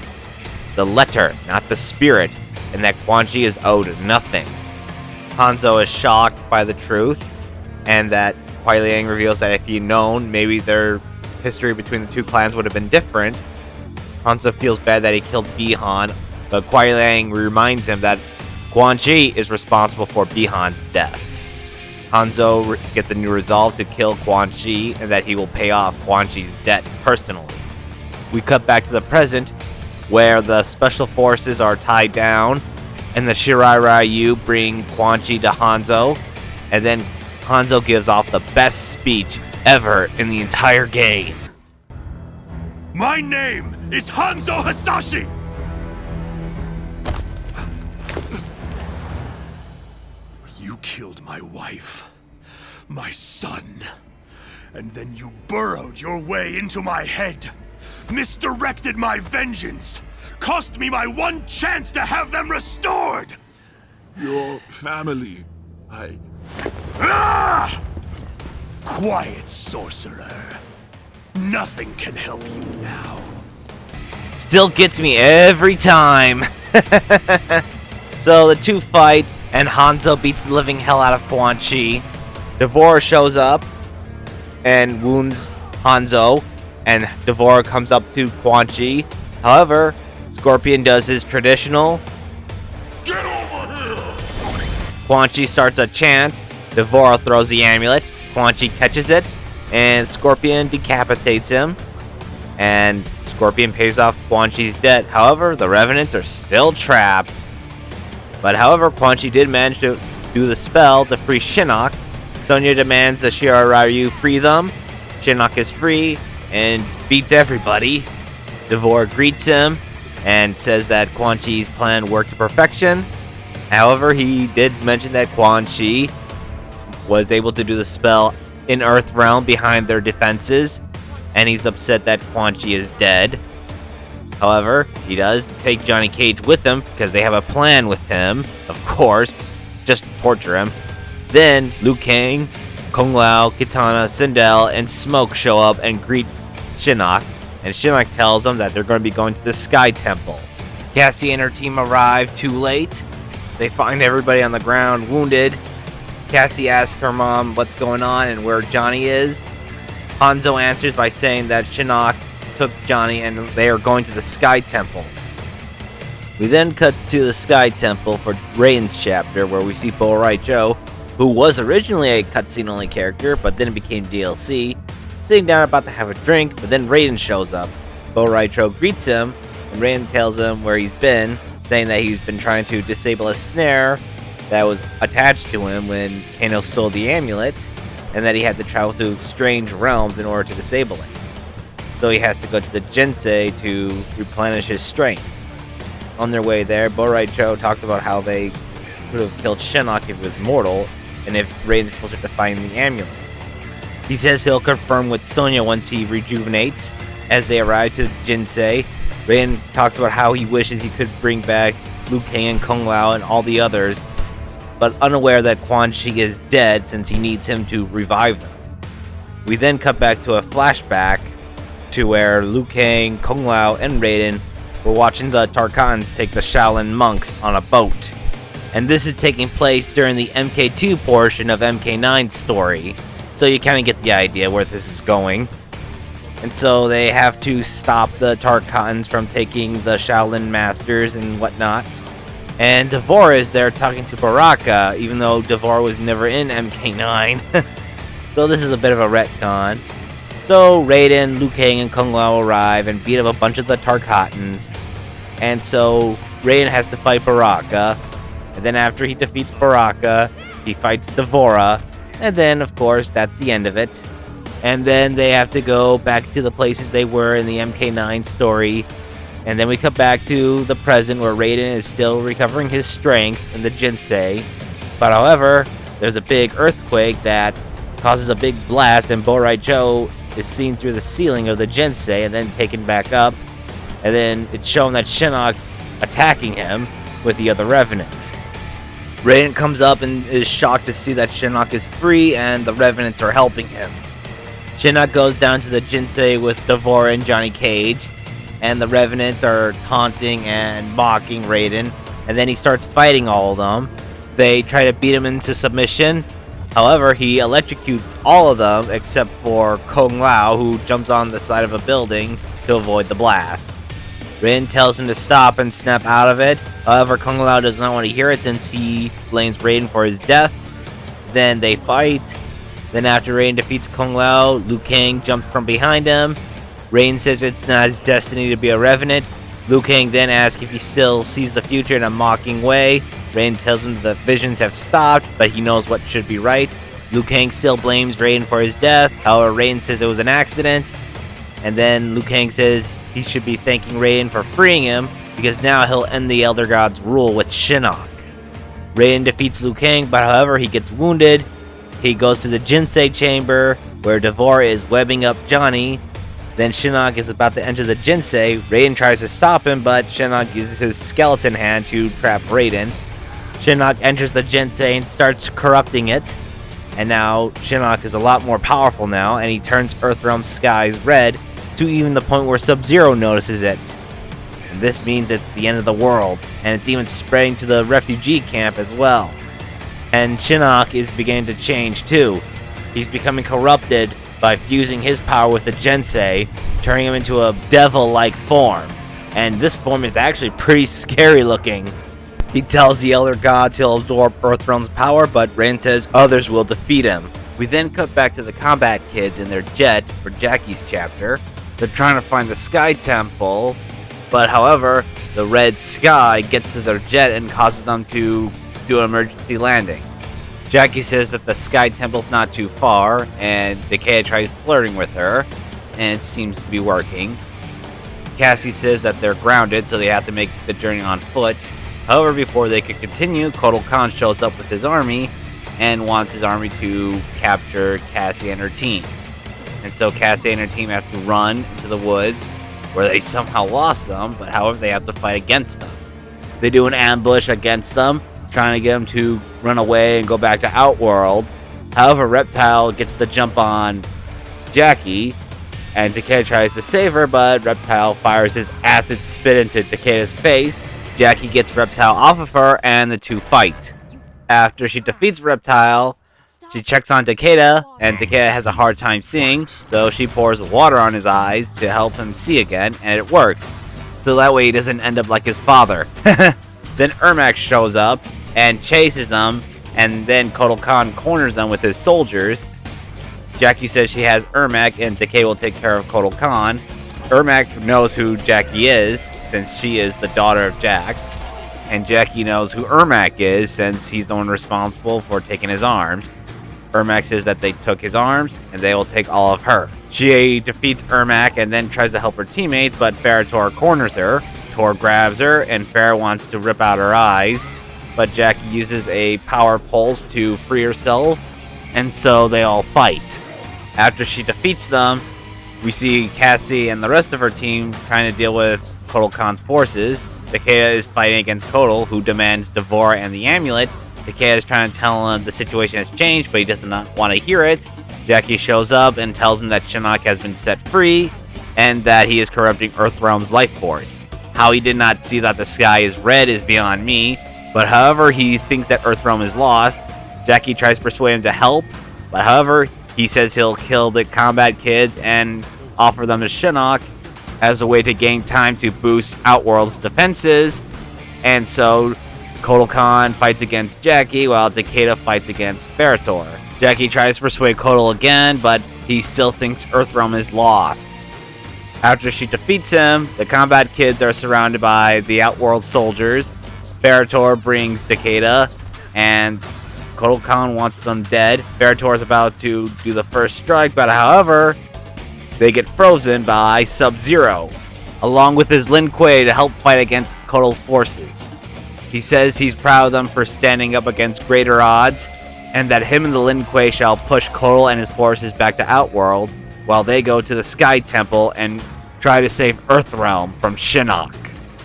the letter, not the spirit, and that Quan Chi is owed nothing. Hanzo is shocked by the truth, and that Kuai Liang reveals that if he'd known, maybe their history between the two clans would have been different. Hanzo feels bad that he killed Bihan, but Kuai Liang reminds him that Quan Chi is responsible for Bihan's death. Hanzo gets a new resolve to kill Quan Chi, and that he will pay off Quan Chi's debt personally. We cut back to the present, where the special forces are tied down, and the Shirai Ryu bring Quan Chi to Hanzo, and then Hanzo gives off the best speech ever in the entire game. My name is Hanzo Hasashi! You killed my wife, my son, and then you burrowed your way into my head. misdirected my vengeance, cost me my one chance to have them restored! Your family, Ah! Quiet, sorcerer. Nothing can help you now. Still gets me every time. So the two fight, and Hanzo beats the living hell out of Quan Chi. Devora shows up and wounds Hanzo, and Devora comes up to Quan Chi. However, Scorpion does his traditional. get over here! Quan Chi starts a chant. Devora throws the amulet. Quan Chi catches it, and Scorpion decapitates him. And Scorpion pays off Quan Chi's debt. However, the Revenants are still trapped. But however, Quan Chi did manage to do the spell to free Shinnok. Sonya demands that Shiraryu free them. Shinnok is free and beats everybody. Devora greets him and says that Quan Chi's plan worked to perfection. However, he did mention that Quan Chi was able to do the spell in Earthrealm behind their defenses, and he's upset that Quan Chi is dead. However, he does take Johnny Cage with him because they have a plan with him, of course, just to torture him. Then Liu Kang, Kung Lao, Kitana, Sindel, and Smoke show up and greet Shinnok, and Shinnok tells them that they're going to be going to the Sky Temple. Cassie and her team arrive too late. They find everybody on the ground wounded. Cassie asks her mom what's going on and where Johnny is. Hanzo answers by saying that Shinnok took Johnny and they are going to the Sky Temple. We then cut to the Sky Temple for Raiden's chapter, where we see Bo Raicho, who was originally a cutscene only character but then became DLC, sitting down about to have a drink, but then Raiden shows up. Bo Raicho greets him, and Raiden tells him where he's been, saying that he's been trying to disable a snare that was attached to him when Kano stole the amulet, and that he had to travel to strange realms in order to disable it. So he has to go to the Jinsei to replenish his strength. On their way there, Bo Raicho talks about how they could have killed Shinnok if he was mortal, and if Raiden's closer to finding the amulet. He says he'll confirm with Sonya once he rejuvenates. As they arrive to the Jinsei, Raiden talks about how he wishes he could bring back Liu Kang and Kung Lao and all the others, but unaware that Quan Chi is dead since he needs him to revive them. We then cut back to a flashback to where Liu Kang, Kung Lao, and Raiden were watching the Tarkans take the Shaolin monks on a boat. And this is taking place during the MK2 portion of MK9's story, so you kind of get the idea where this is going. And so they have to stop the Tarkans from taking the Shaolin masters and whatnot. And Devora is there talking to Baraka, even though Devora was never in MK9. So this is a bit of a retcon. So Raiden, Liu Kang, and Kung Lao arrive and beat up a bunch of the Tarkatans. And so Raiden has to fight Baraka. And then after he defeats Baraka, he fights Devora. And then, of course, that's the end of it. And then they have to go back to the places they were in the MK9 story. And then we come back to the present where Raiden is still recovering his strength in the Jinsei. But however, there's a big earthquake that causes a big blast, and Bo Raicho is seen through the ceiling of the Jinsei and then taken back up. And then it's shown that Shinnok's attacking him with the other Revenants. Raiden comes up and is shocked to see that Shinnok is free and the Revenants are helping him. Shinnok goes down to the Jinsei with Devora and Johnny Cage, and the Revenants are taunting and mocking Raiden, and then he starts fighting all of them. They try to beat him into submission. However, he electrocutes all of them except for Kung Lao, who jumps on the side of a building to avoid the blast. Raiden tells him to stop and snap out of it. However, Kung Lao does not want to hear it since he blames Raiden for his death. Then they fight. Then after Raiden defeats Kung Lao, Liu Kang jumps from behind him. Raiden says it's not his destiny to be a Revenant. Liu Kang then asks if he still sees the future in a mocking way. Raiden tells him that the visions have stopped, but he knows what should be right. Liu Kang still blames Raiden for his death. However, Raiden says it was an accident. And then Liu Kang says he should be thanking Raiden for freeing him, because now he'll end the Elder God's rule with Shinnok. Raiden defeats Liu Kang, but however, he gets wounded. He goes to the Jinsei chamber, where Devora is webbing up Johnny. Then Shinnok is about to enter the Jinsei. Raiden tries to stop him, but Shinnok uses his skeleton hand to trap Raiden. Shinnok enters the Jinsei and starts corrupting it. And now Shinnok is a lot more powerful now, and he turns Earthrealm skies red to even the point where Sub-Zero notices it. And this means it's the end of the world, and it's even spreading to the refugee camp as well. And Shinnok is beginning to change too. He's becoming corrupted by fusing his power with the Jinsei, turning him into a devil-like form. And this form is actually pretty scary looking. He tells the Elder Gods he'll absorb Earthrealm's power, but Raiden says others will defeat him. We then cut back to the Kombat kids in their jet for Jackie's chapter. They're trying to find the Sky Temple, but however, the red sky gets to their jet and causes them to do an emergency landing. Jackie says that the Sky Temple's not too far, and Takeda tries flirting with her, and it seems to be working. Cassie says that they're grounded, so they have to make the journey on foot. However, before they can continue, Kotal Khan shows up with his army and wants his army to capture Cassie and her team. And so Cassie and her team have to run into the woods, where they somehow lost them, but however, they have to fight against them. They do an ambush against them, trying to get them to run away and go back to Outworld. However, Reptile gets the jump on Jackie, and Takeda tries to save her, but Reptile fires his acid spit into Takeda's face. Jackie gets Reptile off of her, and the two fight. After she defeats Reptile, she checks on Takeda, and Takeda has a hard time seeing, so she pours water on his eyes to help him see again, and it works. So that way he doesn't end up like his father. Then Ermac shows up and chases them, and then Kotal Khan corners them with his soldiers. Jackie says she has Ermac, and Takeda will take care of Kotal Khan. Ermac knows who Jackie is, since she is the daughter of Jax. And Jackie knows who Ermac is, since he's the one responsible for taking his arms. Ermac says that they took his arms, and they will take all of her. She defeats Ermac and then tries to help her teammates, but Ferritor corners her. Tor grabs her, and Farah wants to rip out her eyes, but Jackie uses a power pulse to free herself, and so they all fight. After she defeats them, we see Cassie and the rest of her team trying to deal with Kotal Khan's forces. Takeda is fighting against Kotal, who demands Devora and the amulet. Takeda is trying to tell him the situation has changed, but he does not want to hear it. Jackie shows up and tells him that Shinnok has been set free, and that he is corrupting Earthrealm's life force. How he did not see that the sky is red is beyond me, but however, he thinks that Earthrealm is lost. Jackie tries to persuade him to help, but however, he says he'll kill the Kombat kids and offer them to Shinnok as a way to gain time to boost Outworld's defenses. And so Kotal Khan fights against Jackie while Takeda fights against Ferritor. Jackie tries to persuade Kotal again, but he still thinks Earthrealm is lost. After she defeats him, the Kombat kids are surrounded by the Outworld soldiers. Ferritor brings Takeda, and Kotal Khan wants them dead. Ferritor is about to do the first strike, but however, they get frozen by Sub-Zero, along with his Lin Kuei to help fight against Kotal's forces. He says he's proud of them for standing up against greater odds, and that him and the Lin Kuei shall push Kotal and his forces back to Outworld, while they go to the Sky Temple and try to save Earthrealm from Shinnok.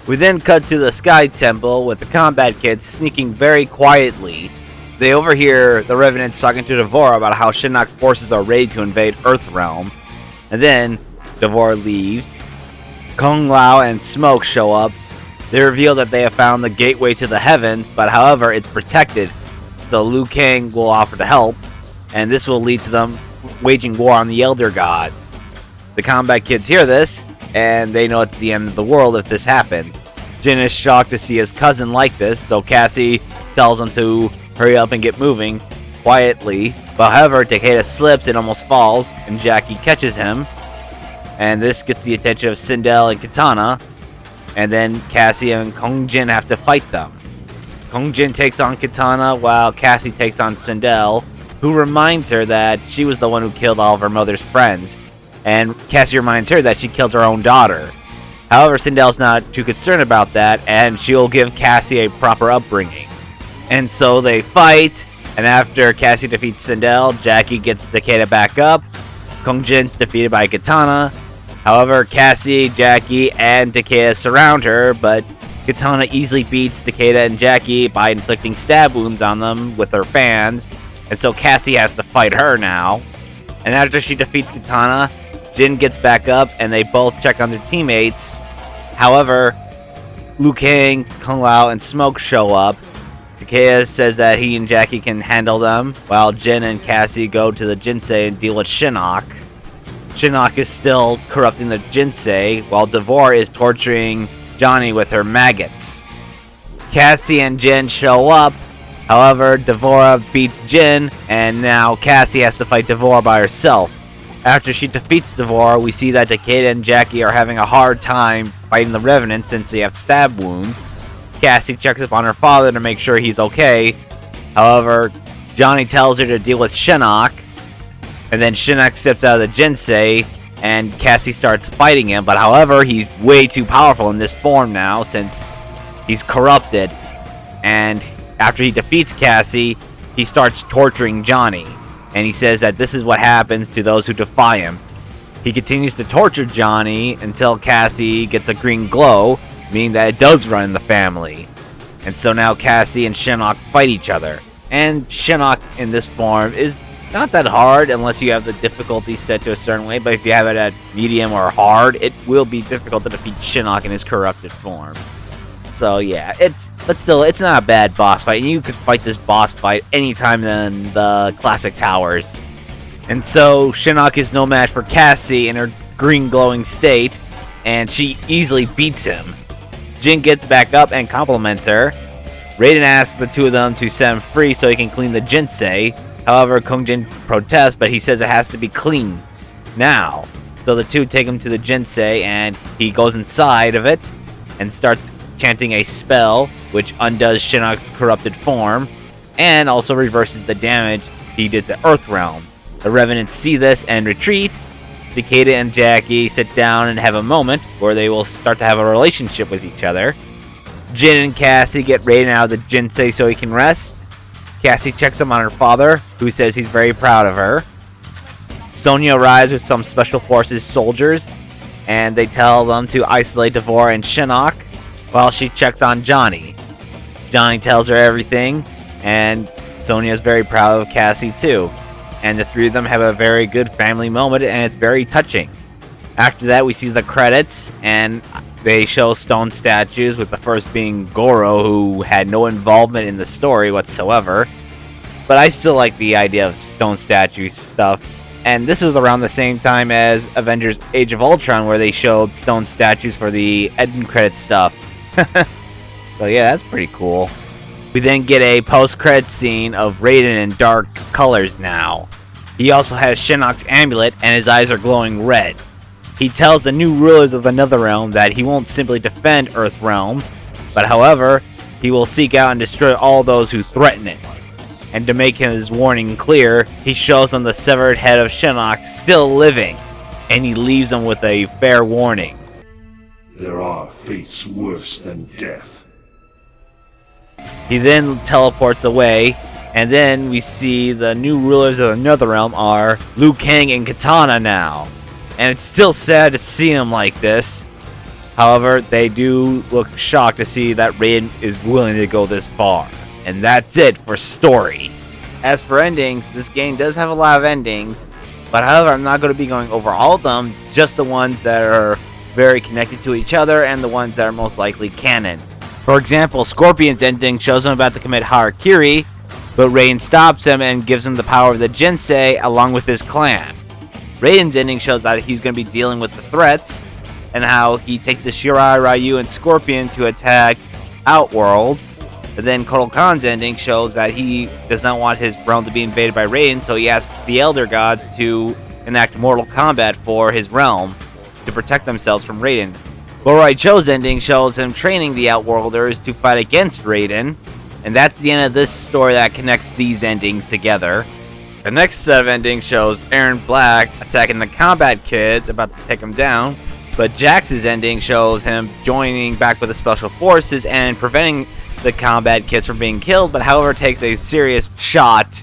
We then cut to the Sky Temple with the Kombat kids sneaking very quietly. They overhear the Revenants talking to Devora about how Shinnok's forces are ready to invade Earthrealm. And then Devora leaves. Kung Lao and Smoke show up. They reveal that they have found the gateway to the heavens, but however, it's protected. So Liu Kang will offer to help, and this will lead to them waging war on the Elder Gods. The Kombat kids hear this, and they know it's the end of the world if this happens. Jin is shocked to see his cousin like this, so Cassie tells him to hurry up and get moving quietly. But however, Takeda slips and almost falls, and Jackie catches him. And this gets the attention of Sindel and Katana. And then Cassie and Kung Jin have to fight them. Kung Jin takes on Katana while Cassie takes on Sindel, who reminds her that she was the one who killed all of her mother's friends. And Cassie reminds her that she killed her own daughter. However, Sindel's not too concerned about that, and she'll give Cassie a proper upbringing. And so they fight, and after Cassie defeats Sindel, Jackie gets Takeda back up. Kung Jin's defeated by Katana, However, Cassie, Jackie, and Takeda surround her, but Katana easily beats Takeda and Jackie by inflicting stab wounds on them with her fans, and so Cassie has to fight her now. And after she defeats Katana, Jin gets back up and they both check on their teammates. However, Liu Kang, Kung Lao, and Smoke show up. Takeda says that he and Jackie can handle them, while Jin and Cassie go to the Jinsei and deal with Shinnok. Shinnok is still corrupting the Jinsei, while Devore is torturing Johnny with her maggots. Cassie and Jin show up. However, Devore beats Jin, and now Cassie has to fight Devore by herself. After she defeats Devore, we see that Takeda and Jackie are having a hard time fighting the Revenant since they have stab wounds. Cassie checks up on her father to make sure he's okay. However, Johnny tells her to deal with Shinnok, and then Shinnok steps out of the Jinsei, and Cassie starts fighting him, but however, he's way too powerful in this form now since he's corrupted. And after he defeats Cassie, he starts torturing Johnny, and he says that this is what happens to those who defy him. He continues to torture Johnny until Cassie gets a green glow, meaning that it does run in the family. And so now Cassie and Shinnok fight each other. And Shinnok in this form is not that hard unless you have the difficulty set to a certain way, but if you have it at medium or hard, it will be difficult to defeat Shinnok in his corrupted form. So yeah, but still, it's not a bad boss fight, and you could fight this boss fight anytime in the classic towers. And so Shinnok is no match for Cassie in her green glowing state, and she easily beats him. Jin gets back up and compliments her. Raiden asks the two of them to set him free so he can clean the Jinsei. However, Kung Jin protests, but he says it has to be clean now. So the two take him to the Jinsei, and he goes inside of it and starts chanting a spell, which undoes Shinnok's corrupted form, and also reverses the damage he did to Earthrealm. The Revenants see this and retreat. Takeda and Jackie sit down and have a moment where they will start to have a relationship with each other. Jin and Cassie get Raiden out of the Jinsei so he can rest. Cassie checks him on her father, who says he's very proud of her. Sonya arrives with some Special Forces soldiers, and they tell them to isolate Devore and Shinnok, while she checks on Johnny. Johnny tells her everything, and Sonya is very proud of Cassie too. And the three of them have a very good family moment, and it's very touching. After that, we see the credits, and they show stone statues, with the first being Goro, who had no involvement in the story whatsoever. But I still like the idea of stone statue stuff. And this was around the same time as Avengers Age of Ultron, where they showed stone statues for the end credit stuff. So yeah, that's pretty cool. We then get a post-credit scene of Raiden in dark colors now. He also has Shinnok's amulet, and his eyes are glowing red. He tells the new rulers of the Netherrealm that he won't simply defend Earthrealm, but however, he will seek out and destroy all those who threaten it. And to make his warning clear, he shows them the severed head of Shinnok still living, and he leaves them with a fair warning. There are fates worse than death. He then teleports away, and then we see the new rulers of the Netherrealm are Liu Kang and Katana now. And it's still sad to see him like this. However, they do look shocked to see that Raiden is willing to go this far. And that's it for story. As for endings, this game does have a lot of endings, but however, I'm not going to be going over all of them, just the ones that are very connected to each other and the ones that are most likely canon. For example, Scorpion's ending shows him about to commit harakiri, but Raiden stops him and gives him the power of the Jinsei along with his clan. Raiden's ending shows that he's going to be dealing with the threats, and how he takes the Shirai, Ryu, and Scorpion to attack Outworld. But then Kotal Khan's ending shows that he does not want his realm to be invaded by Raiden, so he asks the Elder Gods to enact mortal combat for his realm to protect themselves from Raiden. Goroi Cho's ending shows him training the Outworlders to fight against Raiden, and that's the end of this story that connects these endings together. The next set of endings shows Aaron Black attacking the Combat Kids, about to take him down, but Jax's ending shows him joining back with the Special Forces and preventing the Combat Kids from being killed, but however takes a serious shot.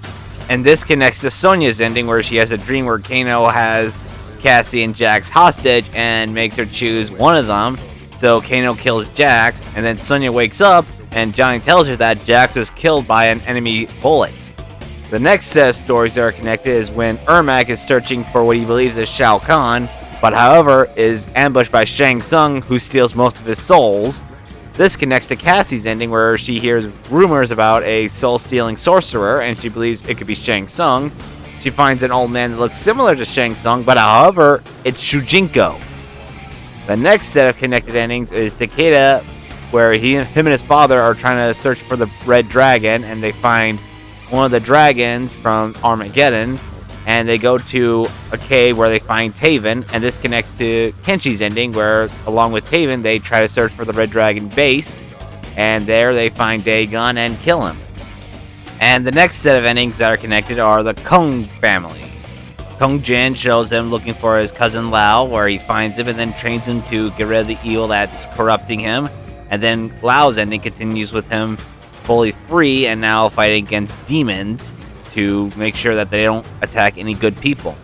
And this connects to Sonya's ending, where she has a dream where Kano has Cassie and Jax hostage and makes her choose one of them. So Kano kills Jax, and then Sonya wakes up, and Johnny tells her that Jax was killed by an enemy bullet. The next set of stories that are connected is when Ermac is searching for what he believes is Shao Kahn, but however is ambushed by Shang Tsung, who steals most of his souls. This connects to Cassie's ending, where she hears rumors about a soul-stealing sorcerer, and she believes it could be Shang Tsung. She finds an old man that looks similar to Shang Tsung, but however, it's Shujinko. The next set of connected endings is Takeda, where him and his father are trying to search for the Red Dragon, and they find one of the dragons from Armageddon, and they go to a cave where they find Taven, and this connects to Kenshi's ending, where along with Taven, they try to search for the Red Dragon base, and there they find Dagon and kill him. And the next set of endings that are connected are the Kong family. Kong Jin shows him looking for his cousin Lao, where he finds him and then trains him to get rid of the evil that's corrupting him. And then Lao's ending continues with him fully free and now fighting against demons to make sure that they don't attack any good people.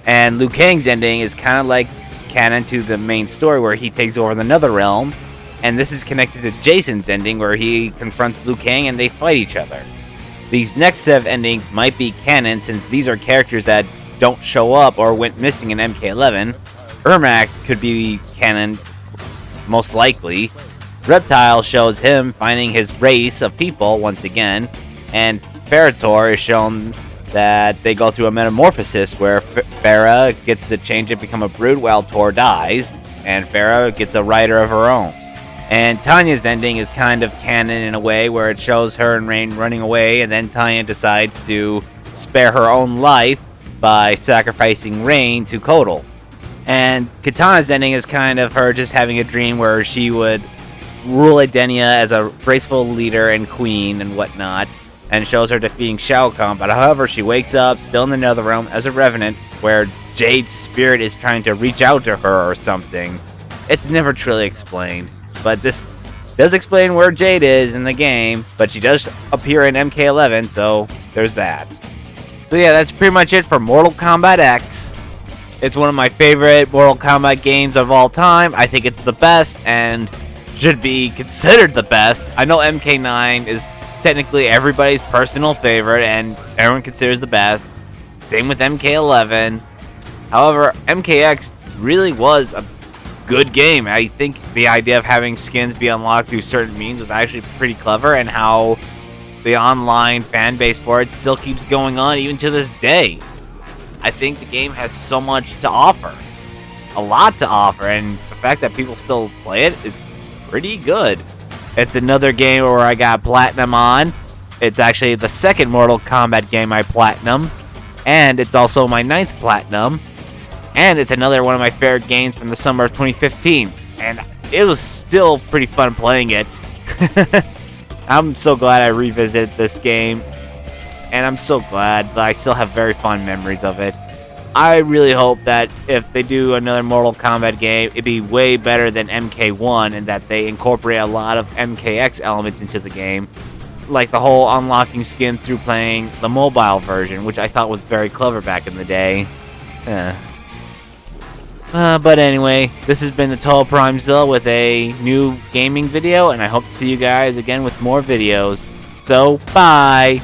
And Liu Kang's ending is kind of like canon to the main story, where he takes over the Nether Realm. And this is connected to Jason's ending, where he confronts Liu Kang and they fight each other. These next set of endings might be canon, since these are characters that don't show up or went missing in MK11. Ermac could be canon, most likely. Reptile shows him finding his race of people once again, and Ferrator is shown that they go through a metamorphosis where Farah gets to change and become a brood while Tor dies, and Farah gets a rider of her own. And Tanya's ending is kind of canon in a way, where it shows her and Rain running away, and then Tanya decides to spare her own life by sacrificing Rain to Kotal. And Katana's ending is kind of her just having a dream where she would rule Edenia as a graceful leader and queen and whatnot, and shows her defeating Shao Kahn, but however she wakes up still in the Netherrealm as a revenant, where Jade's spirit is trying to reach out to her or something. It's never truly explained, but this does explain where Jade is in the game, but she does appear in MK11, so there's that. So yeah, that's pretty much it for Mortal Kombat X. It's one of my favorite Mortal Kombat games of all time. I think it's the best and should be considered the best. I know MK9 is technically everybody's personal favorite and everyone considers the best. Same with MK11. However, MKX really was a good game. I think the idea of having skins be unlocked through certain means was actually pretty clever, and how the online fan base for it still keeps going on even to this day. I think the game has so much to offer. A lot to offer, and the fact that people still play it is pretty good. It's another game where I got platinum on. It's actually the second Mortal Kombat game I platinum, and it's also my 9th platinum. And it's another one of my favorite games from the summer of 2015, and it was still pretty fun playing it. I'm so glad I revisited this game, and I'm so glad that I still have very fond memories of it. I really hope that if they do another Mortal Kombat game, it'd be way better than MK1, and that they incorporate a lot of MKX elements into the game, like the whole unlocking skin through playing the mobile version, which I thought was very clever back in the day. But anyway, this has been the Tall Primezilla with a new gaming video, and I hope to see you guys again with more videos. So, bye!